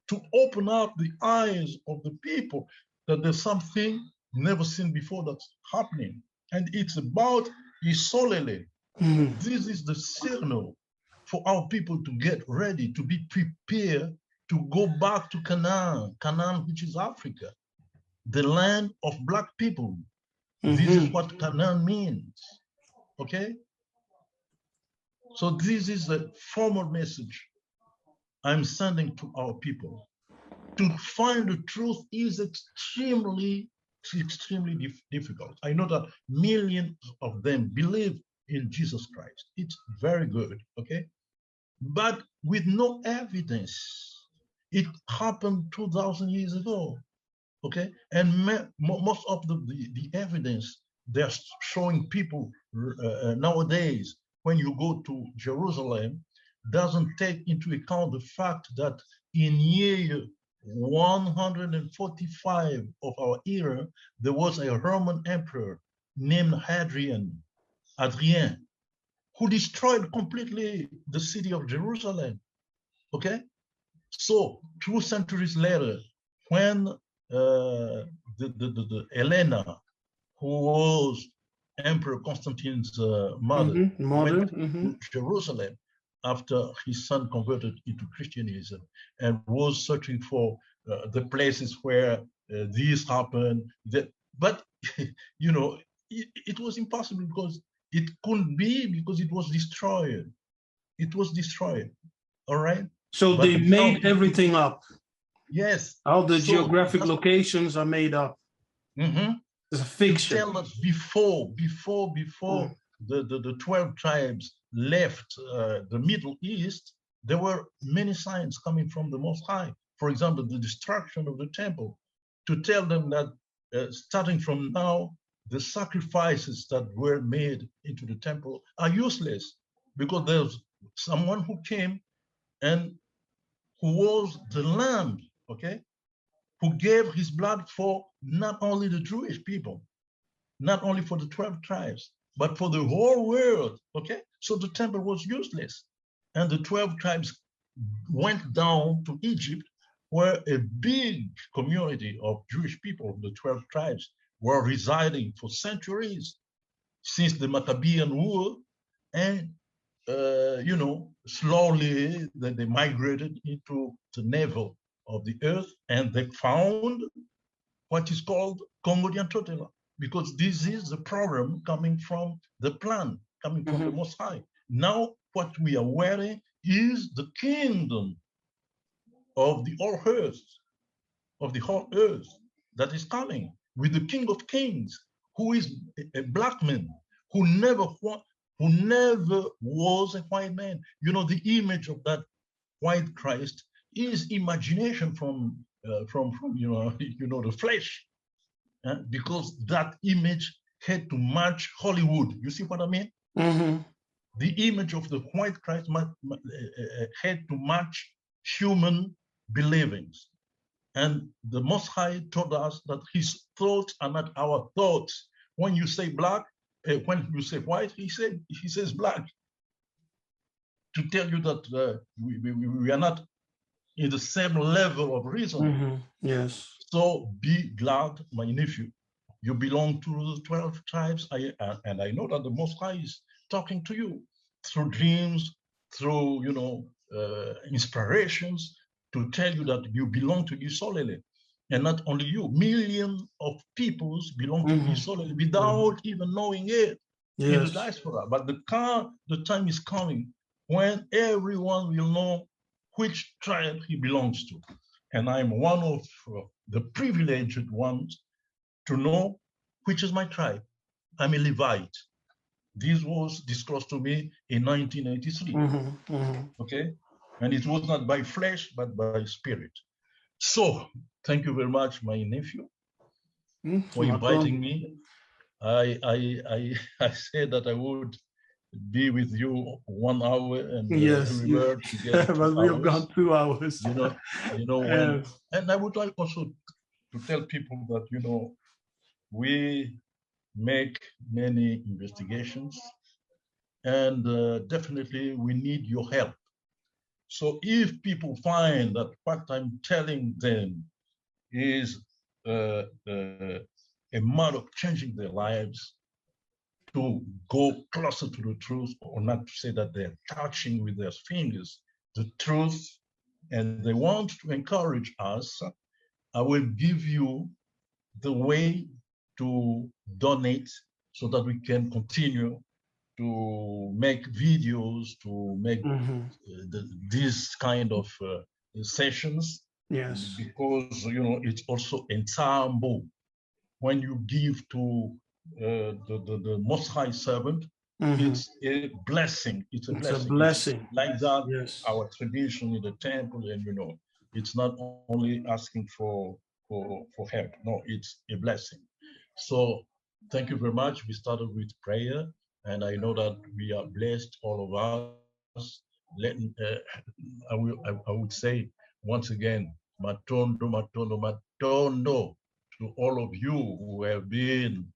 to open up the eyes of the people that there's something never seen before that's happening. And it's about Isolele. This is the signal for our people to get ready, to be prepared to go back to Canaan, which is Africa, the land of Black people. This is what Canaan means, okay? So this is the formal message I'm sending to our people. To find the truth is extremely difficult. I know that millions of them believe in Jesus Christ. It's very good, okay? But with no evidence. It happened 2,000 years ago, okay? And most of the evidence they're showing people nowadays when you go to Jerusalem doesn't take into account the fact that in year 145 of our era, there was a Roman emperor named Hadrian, who destroyed completely the city of Jerusalem, okay? So 2 centuries later, when Helena, who was Emperor Constantine's mother, went to Jerusalem after his son converted into Christianism and was searching for the places where this happened. But, you know, it was impossible because it couldn't be because it was destroyed. It was destroyed, all right? So they made everything up. Yes. All the geographic locations are made up. It's a fiction. To tell us before the 12 tribes left the Middle East, there were many signs coming from the Most High. For example, the destruction of the temple, to tell them that starting from now, the sacrifices that were made into the temple are useless because there's someone who came and who was the Lamb, okay, who gave his blood for not only the Jewish people, not only for the 12 tribes, but for the whole world, okay? So the temple was useless. And the 12 tribes went down to Egypt, where a big community of Jewish people, the 12 tribes, were residing for centuries since the Maccabean War. And you know, slowly they migrated into the navel of the earth, and they found what is called Congo Diantotela, because this is the program coming from the plan, coming from the Most High. Now, what we are wearing is the kingdom of the whole earth, that is coming with the King of Kings, who is a black man, who never was a white man. You know, the image of that white Christ is imagination from you know the flesh, because that image had to match Hollywood. You see what I mean? Mm-hmm. The image of the white Christ had to match human believings. And the Most High told us that his thoughts are not our thoughts. When you say black, when you say white, he says black. To tell you that we are not in the same level of reasoning. Mm-hmm. Yes. So be glad, my nephew. You belong to the 12 tribes, and I know that the Most High is talking to you through dreams, through inspirations, to tell you that you belong to Isolele. And not only you, millions of peoples belong to Isolele without even knowing it in the diaspora. But the time is coming when everyone will know which tribe he belongs to. And I'm one of the privileged ones to know which is my tribe. I'm a Levite. This was disclosed to me in 1983. Okay? And it was not by flesh, but by spirit. So, thank you very much, my nephew, for inviting me. I said that I would be with you 1 hour, and yes, we were together. but we have gone 2 hours. When, and I would like also to tell people that we make many investigations, and definitely we need your help. So if people find that what I'm telling them is a matter of changing their lives to go closer to the truth, or not to say that they're touching with their fingers the truth, and they want to encourage us, I will give you the way to donate so that we can continue to make videos, to make this kind of sessions. Yes. Because it's also ensemble. When you give to the Most High Servant, it's a blessing. It's a blessing. It's like that, yes. Our tradition in the temple, and it's not only asking for help. No, it's a blessing. So thank you very much. We started with prayer, and I know that we are blessed, all of us. I would say once again, matondo, matondo, matondo, to all of you who have been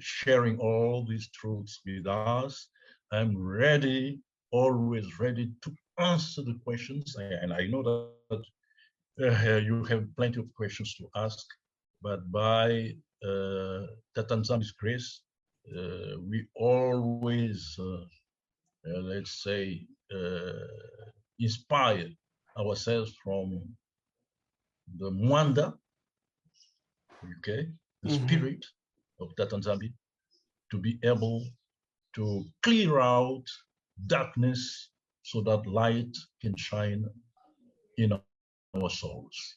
sharing all these truths with us. I'm ready, always ready to answer the questions. And I know that you have plenty of questions to ask, but by Tata Nzambi's grace, we always, let's say, inspire ourselves from the Mwanda, okay, the spirit of Tata Nzambi, to be able to clear out darkness so that light can shine in our souls.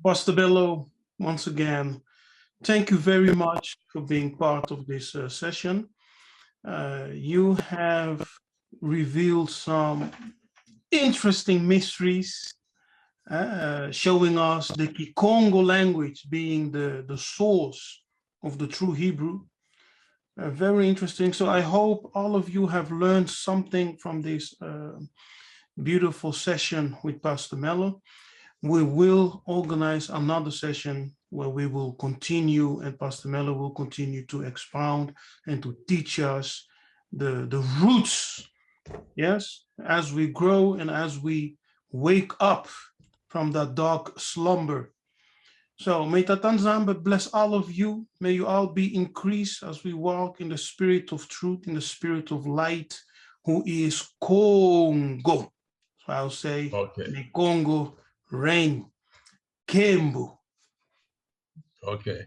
Pastor Bello, once again, thank you very much for being part of this session. You have revealed some interesting mysteries, showing us the Kikongo language being the source of the true Hebrew. Very interesting. So I hope all of you have learned something from this beautiful session with Pastor Mello. We will organize another session where we will continue, and Pastor Mello will continue to expound and to teach us the roots, yes, as we grow and as we wake up from that dark slumber. So may Tata Nzambi bless all of you. May you all be increased as we walk in the spirit of truth, in the spirit of light, who is Congo. So I'll say, may Congo reign. Kembu. Okay.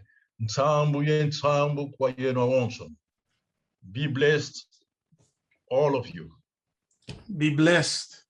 Be blessed, all of you. Be blessed.